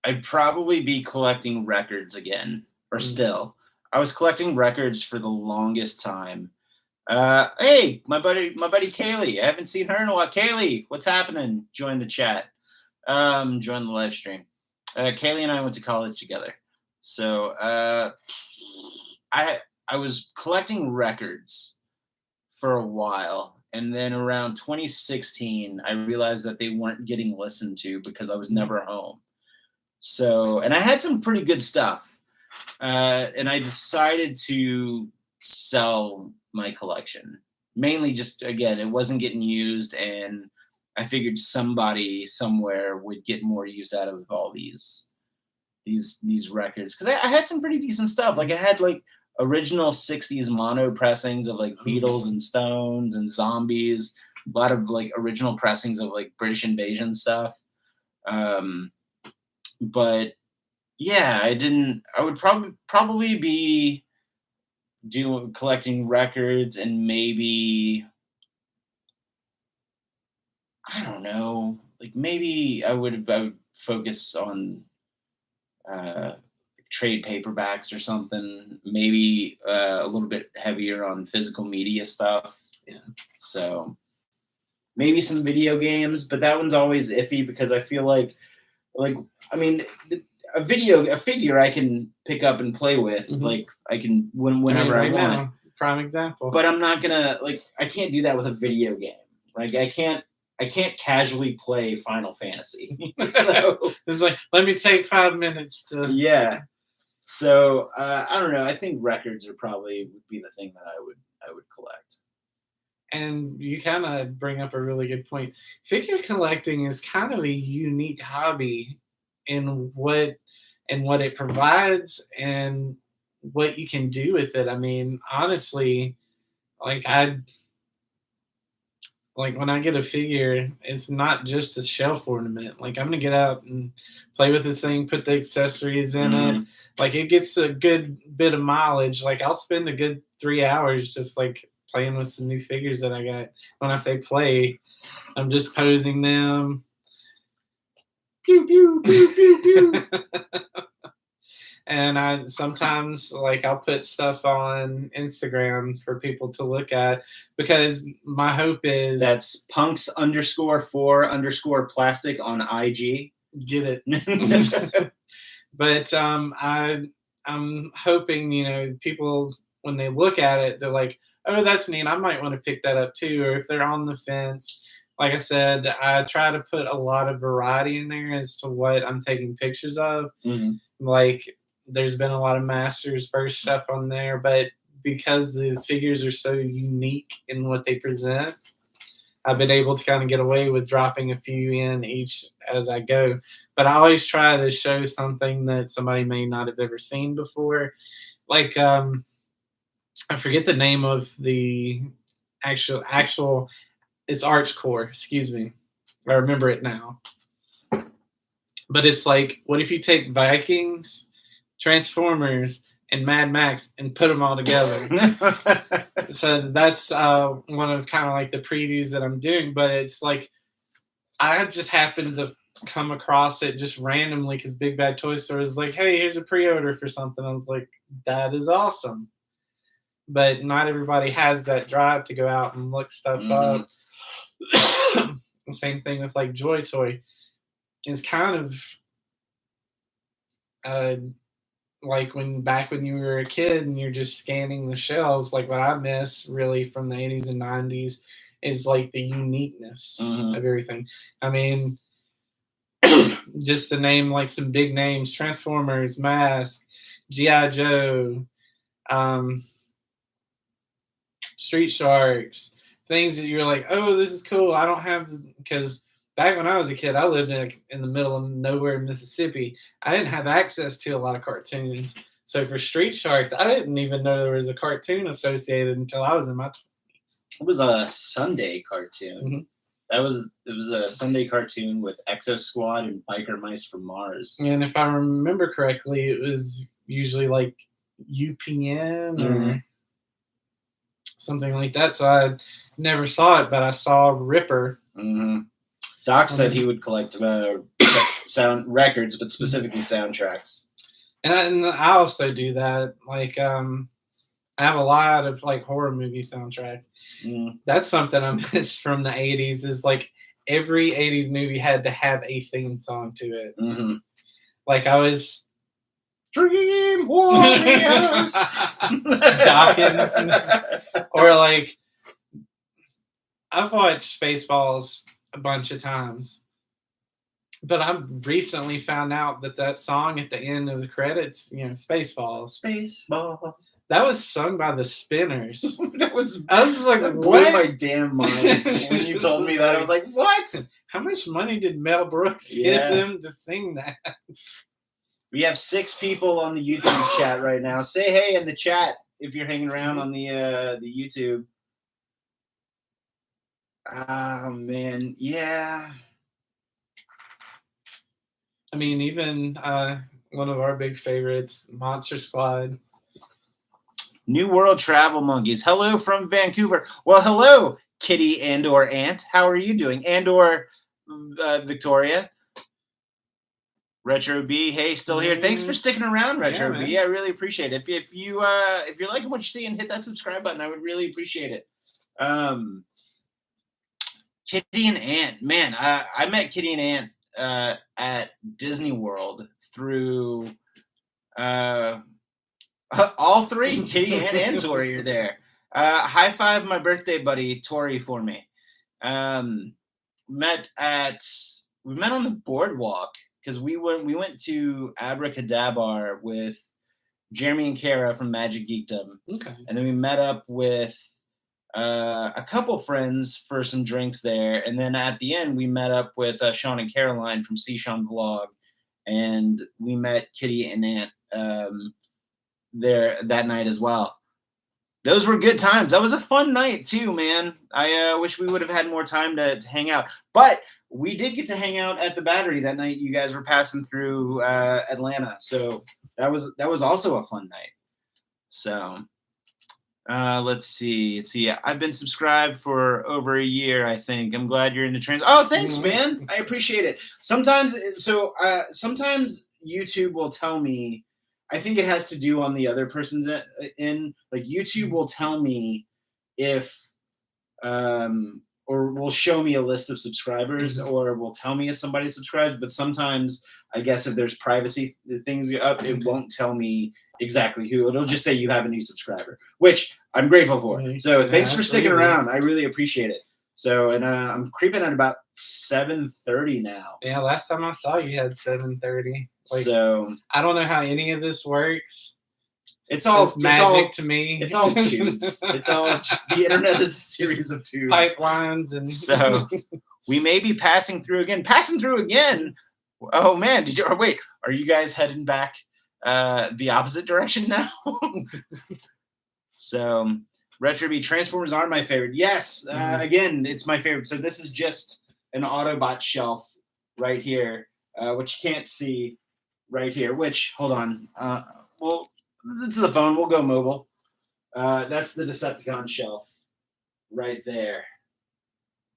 I'd probably be collecting records again, or still. I was collecting records for the longest time. Hey, my buddy Kaylee. I haven't seen her in a while. Kaylee, what's happening? Join the chat. Join the live stream. Kaylee and I went to college together. So I was collecting records for a while. And then around 2016, I realized that they weren't getting listened to because I was never home. So, and I had some pretty good stuff. And I decided to sell my collection. Mainly just, again, it wasn't getting used, and I figured somebody somewhere would get more use out of all these records. Because I had some pretty decent stuff. Like I had like original 60s mono pressings of like Beatles and Stones and Zombies. A lot of like original pressings of like British Invasion stuff. But yeah, I would probably be collecting records, and maybe, I don't know, like maybe I would focus on trade paperbacks or something, maybe a little bit heavier on physical media stuff. Yeah. So maybe some video games, but that one's always iffy because I feel like I mean, a figure I can pick up and play with, like I can whenever I want. Now, prime example. But I'm not gonna I can't do that with a video game. Like I can't casually play Final Fantasy. So it's like, let me take 5 minutes to. Yeah. So I don't know. I think records would be the thing that I would collect. And you kind of bring up a really good point. Figure collecting is kind of a unique hobby in what it provides and what you can do with it. I mean, honestly, like I like when I get a figure, it's not just a shelf ornament. Like I'm gonna get out and play with this thing, put the accessories in it. Like it gets a good bit of mileage. Like I'll spend a good 3 hours just like playing with some new figures that I got. When I say play, I'm just posing them. Pew pew pew pew pew. And I sometimes like I'll put stuff on Instagram for people to look at because my hope is that's punks_4_plastic on IG. Get it. But I'm hoping, you know, people when they look at it, they're like, oh, that's neat. I might want to pick that up too. Or if they're on the fence, like I said, I try to put a lot of variety in there as to what I'm taking pictures of. Like there's been a lot of Masters first stuff on there, but because the figures are so unique in what they present, I've been able to kind of get away with dropping a few in each as I go. But I always try to show something that somebody may not have ever seen before. Like I forget the name of the actual it's Archcore, excuse me. I remember it now. But it's like, what if you take Vikings, Transformers, and Mad Max and put them all together? So that's one of kind of like the previews that I'm doing. But it's like I just happened to come across it just randomly because Big Bad Toy Store was like, hey, here's a pre-order for something. I was like, that is awesome. But not everybody has that drive to go out and look stuff up. The same thing with like Joy Toy. It's kind of like when you were a kid and you're just scanning the shelves. Like what I miss really from the 80s and 90s is like the uniqueness of everything. I mean, just to name like some big names: Transformers, Mask, G.I. Joe, Street Sharks, things that you're like, oh, this is cool. I don't have, because back when I was a kid, I lived in the middle of nowhere in Mississippi. I didn't have access to a lot of cartoons. So for Street Sharks, I didn't even know there was a cartoon associated until I was in my 20s. It was a Sunday cartoon. It was a Sunday cartoon with Exo Squad and Biker Mice from Mars. And if I remember correctly, it was usually like UPN or something like that. So I never saw it, but I saw Ripper. Doc said he would collect sound records, but specifically soundtracks. And I also do that. Like I have a lot of like horror movie soundtracks. That's something I miss from the 80s is like every 80s movie had to have a theme song to it. Like I was Dream Warriors Talkin. Or like I've watched Spaceballs a bunch of times. But I recently found out that song at the end of the credits, you know, Spaceballs. Spaceballs. That was sung by the Spinners. I was like, that blew my damn mind when you told me that. I was like, what? How much money did Mel Brooks give them to sing that? We have 6 people on the YouTube chat right now. Say hey in the chat if you're hanging around on the YouTube. Oh man, yeah. I mean, even one of our big favorites, Monster Squad. New World Travel Monkeys. Hello from Vancouver. Well, hello, Kitty and/or Ant. How are you doing? And/or Victoria. Retro B, hey, still here. Thanks for sticking around, Retro B. I really appreciate it. If you're liking what you're seeing, hit that subscribe button. I would really appreciate it. Kitty and Ant, man, I met Kitty and Ant at Disney World through all 3, Kitty, Ant, and Tori are there. High five my birthday buddy Tori for me. We met on the boardwalk because we went to Abracadabar with Jeremy and Kara from Magic Geekdom. Okay. And then we met up with a couple friends for some drinks there, and then at the end we met up with Sean and Caroline from C Sean Vlog, and we met Kitty and Ant there that night as well. Those were good times. That was a fun night too, man. I wish we would have had more time to hang out, but we did get to hang out at the Battery that night. You guys were passing through Atlanta, so that was also a fun night. So let's see. I've been subscribed for over a year, I think. I'm glad you're into trans. Oh, thanks, man. I appreciate it. Sometimes YouTube will tell me. I think it has to do on the other person's in. Like YouTube will tell me if or will show me a list of subscribers, or will tell me if somebody subscribes. But sometimes, I guess if there's privacy things up, it won't tell me exactly who. It'll just say you have a new subscriber, which I'm grateful for. So thanks for sticking around. I really appreciate it. So, and I'm creeping at about 7:30 now. Yeah, last time I saw you had 7:30. So I don't know how any of this works. It's magic to me. It's all tubes. It's all just the internet is a series of tubes, pipelines, and so we may be passing through again. Oh man, are you guys heading back the opposite direction now? So Retrobee, Transformers are my favorite. Yes, again, it's my favorite. So this is just an Autobot shelf right here, which you can't see right here. Which, hold on, it's the phone. We'll go mobile. That's the Decepticon shelf right there.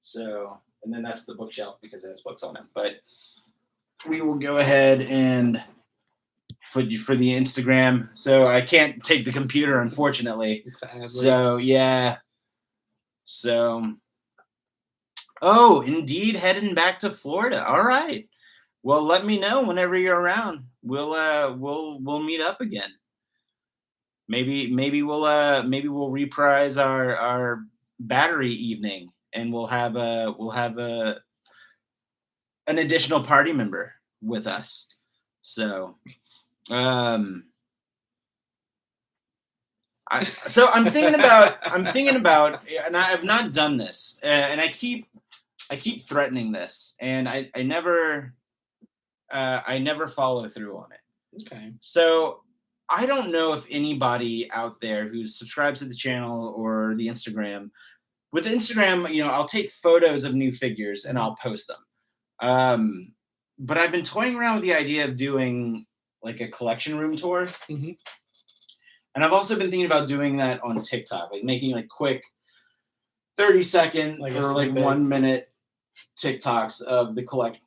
So, and then that's the bookshelf because it has books on it. But we will go ahead and put you for the Instagram. So I can't take the computer, unfortunately. So yeah. So, oh, indeed, heading back to Florida. All right. Well, let me know whenever you're around. We'll meet up again. Maybe we'll reprise our Battery evening, and we'll have an additional party member with us. So, I'm thinking about, and I have not done this, and I keep threatening this, and I never follow through on it. Okay. So I don't know if anybody out there who subscribes to the channel or the Instagram. With Instagram, I'll take photos of new figures and I'll post them. But I've been toying around with the idea of doing like a collection room tour. Mm-hmm. And I've also been thinking about doing that on TikTok, like making like quick 30-second or like 1 minute TikToks of the collection.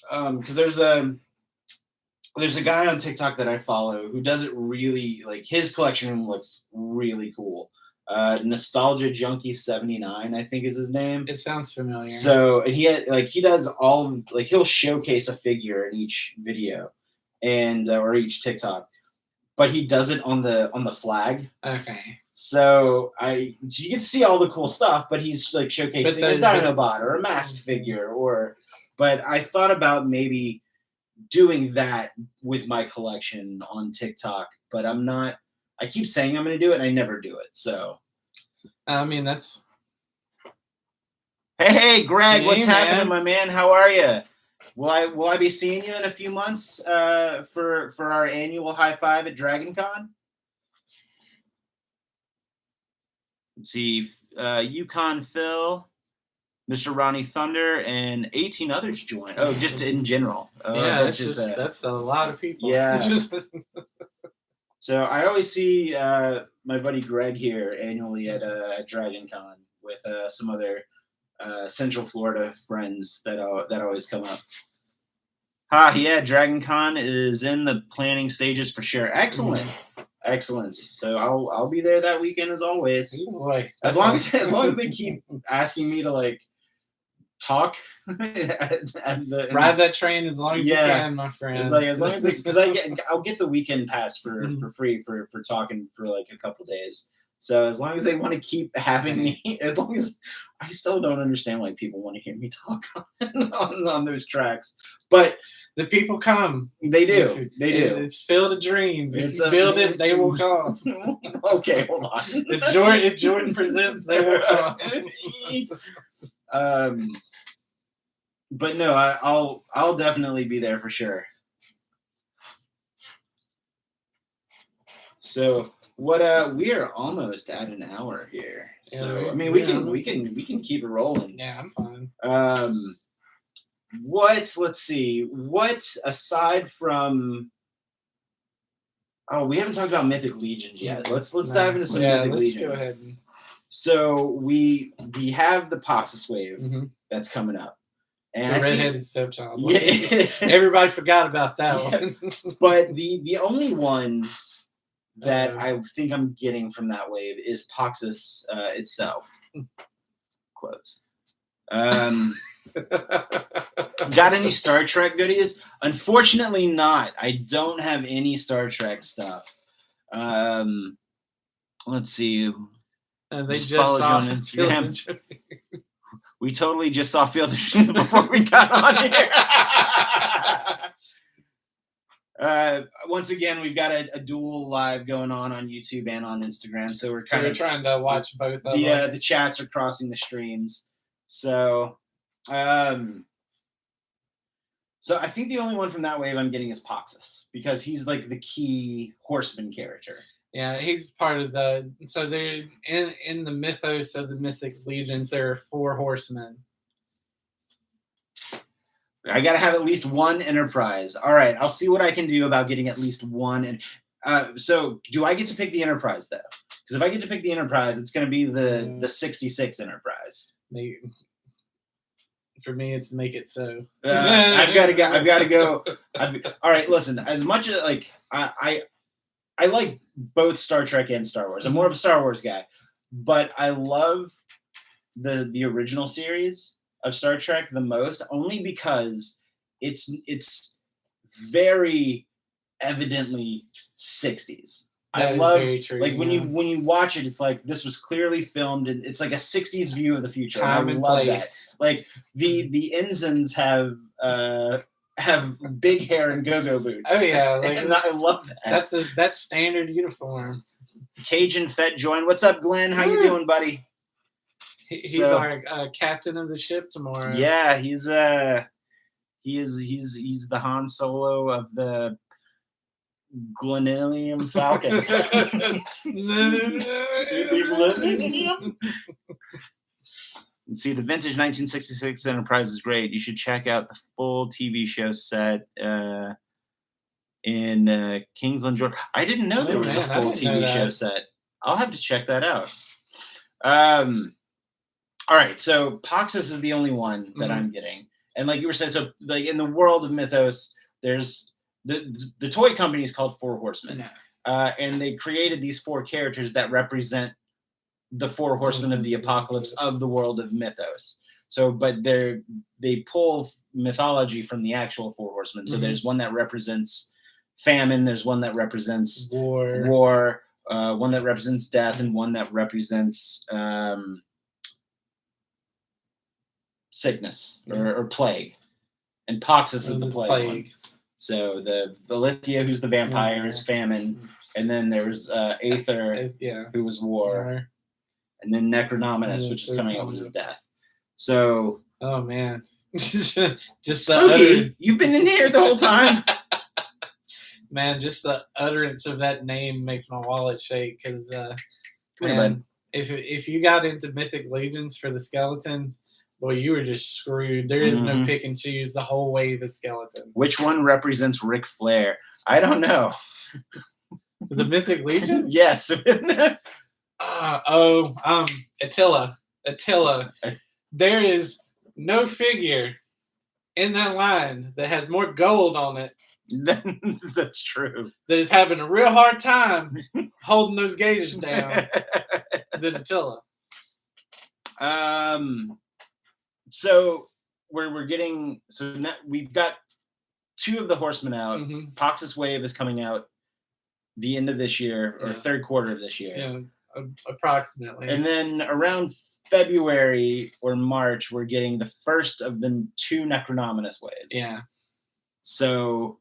Because there's a guy on TikTok that I follow who does it really, like, his collection room looks really cool. Nostalgia Junkie 79, I think is his name. It sounds familiar. So, and he does all, like, he'll showcase a figure in each video and or each TikTok, but he does it on the flag. Okay. So you can see all the cool stuff, but he's like showcasing a Dinobot or a mask figure, but I thought about maybe doing that with my collection on TikTok, but I'm not. I keep saying I'm going to do it, and I never do it. So, I mean, that's. Hey, Greg, what's happening, my man? How are you? Will I be seeing you in a few months for our annual high five at DragonCon? Let's see, Yukon Phil, Mr. Ronnie Thunder, and 18 others joined. Oh, just in general. Yeah, that's a lot of people. Yeah. So I always see my buddy Greg here annually at DragonCon with some other Central Florida friends that always come up. Yeah, DragonCon is in the planning stages for sure. Excellent. Excellent. So I'll be there that weekend as always. Boy, as long as they keep asking me to like talk ride that train as long as you can, my friend. It's like as long as because I'll get the weekend pass for free for talking for like a couple days. So as long as they want to keep having me, as long as I still don't understand why people want to hear me talk on those tracks, but the people come. They do. They do. It's filled with dreams. If you build it, they will come. Okay, hold on. If Jordan presents, they will come. But no, I'll definitely be there for sure. So what? We are almost at an hour here. So Yeah, I mean, we can keep it rolling. Yeah, I'm fine. Let's see. What aside from? Oh, we haven't talked about Mythic Legions yet. Let's dive into some Mythic Legions. Go ahead. So we have the Poxus wave that's coming up. And the redheaded stepchild. Yeah. Everybody forgot about that one. But the only one that I think I'm getting from that wave is Poxus itself. Close. Got any Star Trek goodies? Unfortunately not. I don't have any Star Trek stuff. Let's see. They just saw on Instagram. We totally just saw Field of Dreams before we got on here. Once again, we've got a dual live going on YouTube and on Instagram, so we're trying to watch both of them. The chats are crossing the streams. So, so I think the only one from that wave I'm getting is Poxus because he's like the key horseman character. Yeah, he's part of the. So they're in the mythos of the Mythic Legions. There are 4 horsemen. I gotta have at least one Enterprise. All right, I'll see what I can do about getting at least one. And so, do I get to pick the Enterprise though? Because if I get to pick the Enterprise, it's gonna be the 66 Enterprise. For me, it's make it so. I've got to go. All right, listen. As much as like I like both Star Trek and Star Wars. I'm more of a Star Wars guy, but I love the original series of Star Trek the most, only because it's very evidently 60s. I love like when you watch it, it's like this was clearly filmed, and it's like a 60s view of the future. Time and love place. That. Like the ensigns have big hair and go-go boots. Oh yeah, and I love that. That's standard uniform. Cajun Fed joined. What's up, Glenn? How you doing, buddy? He's our captain of the ship tomorrow. Yeah, he's the Han Solo of the Glenillium Falcon. See, the vintage 1966 Enterprise is great. You should check out the full TV show set in Kingsland, Georgia. I didn't know there was a full TV show set. I'll have to check that out. All right, so Poxus is the only one that I'm getting. And like you were saying, so like in the world of Mythos, there's the toy company is called Four Horsemen. And they created these 4 characters that represent the 4 horsemen of the apocalypse of the world of Mythos. So, but they pull mythology from the actual 4 horsemen. So there's one that represents famine, there's one that represents war, one that represents death, and one that represents sickness or plague. And Poxus is the plague one. So the Lithia, who's the vampire, is famine. And then there's Aether, who was war. And then Necronominus, which is coming out, which is death. So. Oh man, just Spooky. You've been in here the whole time. Man, just the utterance of that name makes my wallet shake. Because if you got into Mythic Legions for the skeletons, boy, you were just screwed. There is no pick and choose. The whole wave of skeletons. Which one represents Ric Flair? I don't know. The Mythic Legions? Yes. Attila. There is no figure in that line that has more gold on it. That's true. That is having a real hard time holding those gators down than Attila. So we're getting now we've got 2 of the horsemen out. Poxus Wave is coming out the end of this year or third quarter of this year. approximately. And then around February or March, we're getting the first of the 2 Necronominus waves. Yeah. So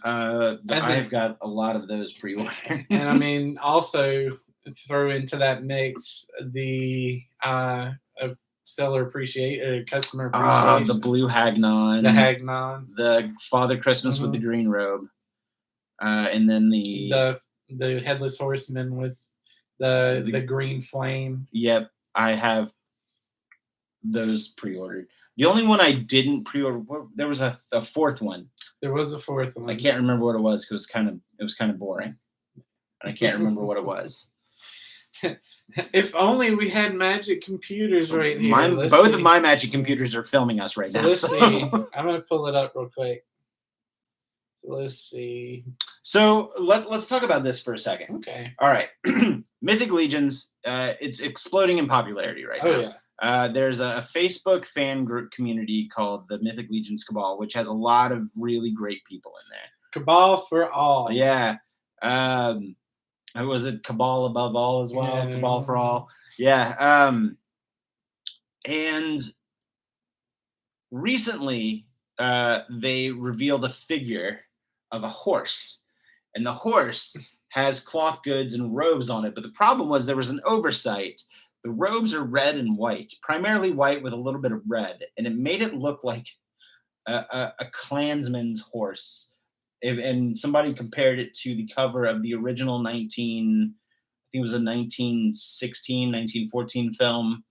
I've got a lot of those pre-ordered. And I mean, also throw into that mix the customer appreciation. The blue Hagnon. The Hagnon. The Father Christmas with the green robe. And then the Headless Horseman with the green flame. Yep, I have those pre-ordered. The only one I didn't pre-order, there was a fourth one. There was a fourth one. I can't remember what it was because it was kind of boring, and I can't remember what it was. If only we had magic computers right here. Both of my magic computers are filming us right now. Let's see. I'm gonna pull it up real quick. So let's see. So let's talk about this for a second. Okay. All right. Mythic Legions, it's exploding in popularity right now. Oh yeah. There's a Facebook fan group community called the Mythic Legions Cabal, which has a lot of really great people in there. Cabal for all. Yeah. Was it Cabal above all as well? Yeah. Cabal for all. Yeah. And recently, they revealed a figure of a horse, and the horse has cloth goods and robes on it. But the problem was there was an oversight. The robes are red and white, primarily white with a little bit of red, and it made it look like a Klansman's horse. And somebody compared it to the cover of the original 1914 film,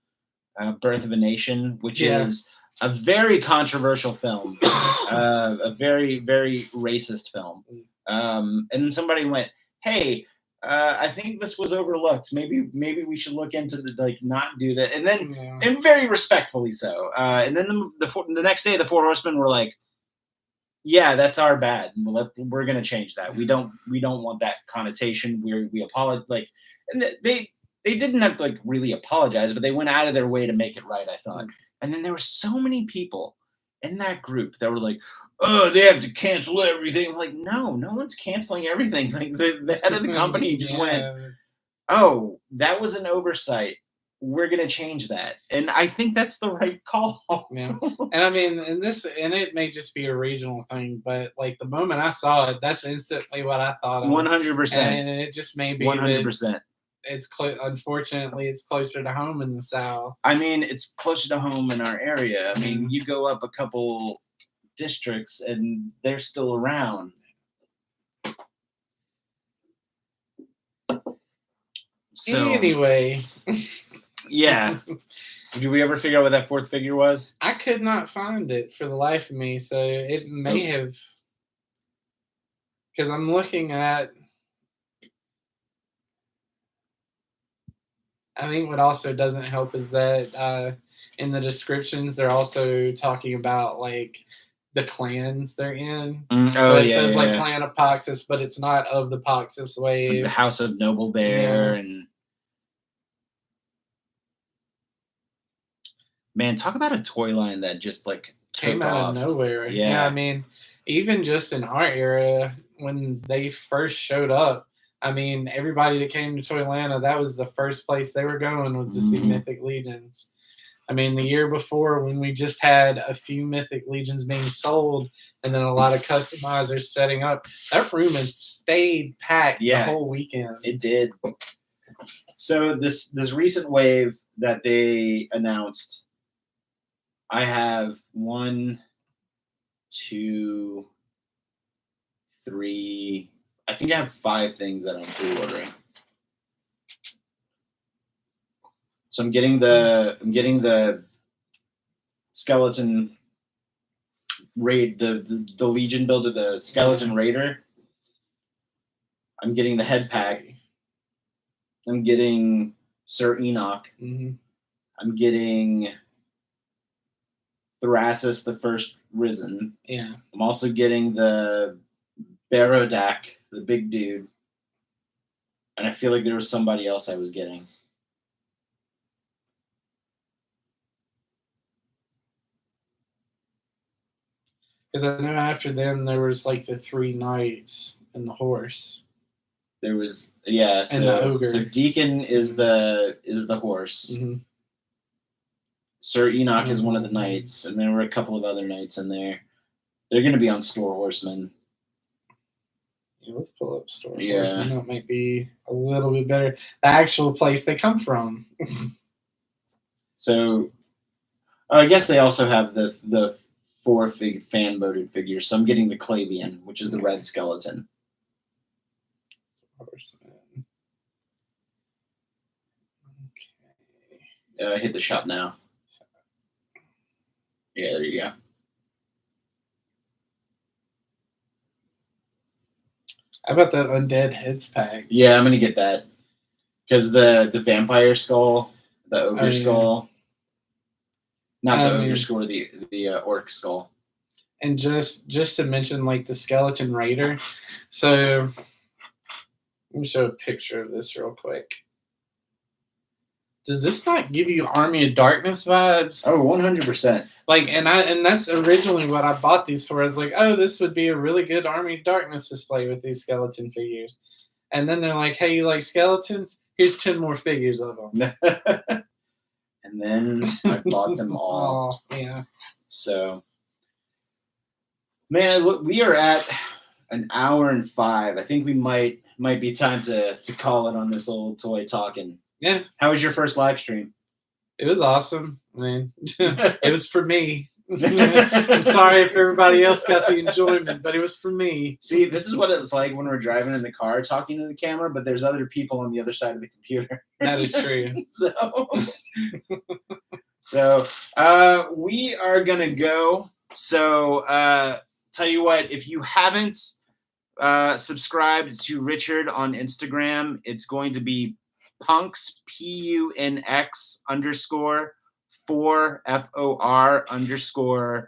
Birth of a Nation, which is a very controversial film, a very, very racist film. And then somebody went, hey, I think this was overlooked. Maybe we should look into not do that. And then, and very respectfully so. And then the next day, the Four Horsemen were like, yeah, that's our bad. We're going to change that. We don't want that connotation. We apologize. And they didn't have to really apologize, but they went out of their way to make it right, I thought. And then there were so many people in that group that were like, oh, they have to cancel everything. I'm like, no one's canceling everything. Like the head of the company just went, oh, that was an oversight. We're going to change that. And I think that's the right call. Yeah. And I mean, and it may just be a regional thing, but the moment I saw it, that's instantly what I thought of. 100%. And it just may be 100%. It's unfortunately it's closer to home in the South. I mean, it's closer to home in our area. I mean, you go up a couple districts and they're still around. So anyway. Yeah. Did we ever figure out what that fourth figure was? I could not find it for the life of me, so it may have, because I'm looking at. I think what also doesn't help is that in the descriptions they're also talking about the clans they're in. So it says Clan of Poxus, but it's not of the Poxus wave. The House of Noble Bear and. Man, talk about a toy line that just came out of nowhere. Yeah, I mean, even just in our era, when they first showed up, I mean, everybody that came to Toylanta, that was the first place they were going was to see Mythic Legions. I mean, the year before, when we just had a few Mythic Legions being sold and then a lot of customizers setting up, that room had stayed packed the whole weekend. It did. So this recent wave that they announced, I have 1, 2, 3. I think I have 5 things that I'm pre-ordering. So I'm getting the skeleton raid, the Legion builder, the skeleton raider. I'm getting the head pack. I'm getting Sir Enoch. I'm getting Thrasis, the First Risen. Yeah. I'm also getting the Barodak, the big dude. And I feel like there was somebody else I was getting. Because I know after them there was the 3 knights and the horse. There was so, the ogre. So Deacon is the horse. Mm-hmm. Sir Enoch is one of the knights, and there were a couple of other knights in there. They're going to be on Store Horsemen. Yeah, let's pull up Store Yeah. Horsemen. That might be a little bit better. The actual place they come from. So, I guess they also have the 4 fan voted figures. So I'm getting the Clavian, which is the red skeleton. Horsemen. Okay. Hit the shop now. Yeah, there you go. How about that Undead Heads pack? Yeah, I'm gonna get that because the vampire skull, the ogre skull, not the ogre skull, the orc skull. And just to mention, like the skeleton raider. So let me show a picture of this real quick. Does this not give you Army of Darkness vibes? Oh, 100%. Like, and that's originally what I bought these for. I was like, oh, this would be a really good Army of Darkness display with these skeleton figures. And then they're like, hey, you like skeletons? Here's 10 more figures of them. And then I bought them all. Oh, yeah. So, man, look, we are at an hour and 5. I think we might be time to call it on this old toy talking. Yeah. How was your first live stream? It was awesome. I mean, it was for me. I'm sorry if everybody else got the enjoyment, but it was for me. See, this is what it's like when we're driving in the car talking to the camera, but there's other people on the other side of the computer. That is true. So we are going to go. So tell you what, if you haven't subscribed to Richard on Instagram, it's going to be Punx, PUNX _ 4 FOR _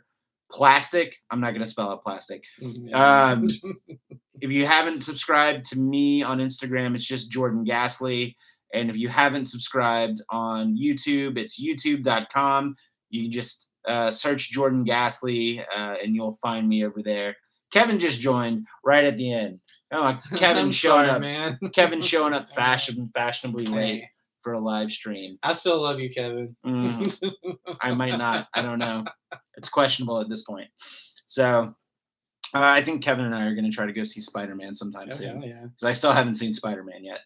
plastic. I'm not going to spell out plastic. If you haven't subscribed to me on Instagram, it's just Jordan Ghastly. And if you haven't subscribed on YouTube, it's youtube.com. You can just search Jordan Ghastly and you'll find me over there. Kevin just joined right at the end. Oh, Kevin showing up, man. Kevin showing up fashionably late for a live stream. I still love you, Kevin. I might not. I don't know. It's questionable at this point. So I think Kevin and I are going to try to go see Spider-Man sometime soon. Yeah. Because I still haven't seen Spider-Man yet.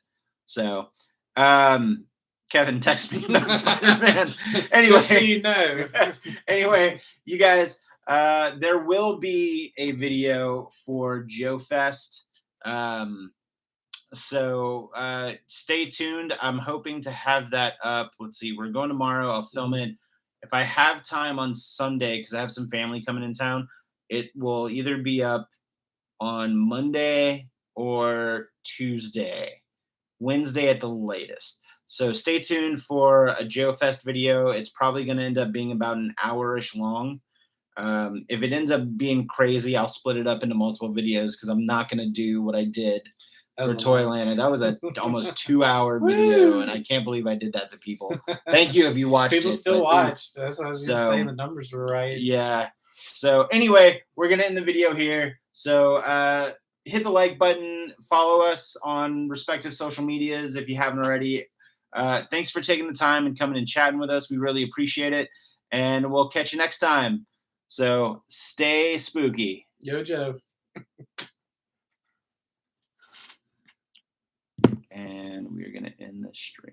So Kevin, text me about Spider-Man. Anyway, just so you know. Anyway, you guys, there will be a video for JoeFest. So stay tuned. I'm hoping to have that up. Let's see. We're going tomorrow. I'll film it. If I have time on Sunday, because I have some family coming in town, it will either be up on Monday or Tuesday. Wednesday at the latest. So stay tuned for a JoeFest video. It's probably going to end up being about an hour-ish long. If it ends up being crazy, I'll split it up into multiple videos because I'm not going to do what I did for Toyland. That was an almost 2-hour video, and I can't believe I did that to people. Thank you if you watched people it. People still watched. That's what I was saying. The numbers were right. Yeah. So anyway, we're going to end the video here. So hit the like button. Follow us on respective social medias if you haven't already. Thanks for taking the time and coming and chatting with us. We really appreciate it. And we'll catch you next time. So stay spooky. Yo, Joe. And we're going to end the stream.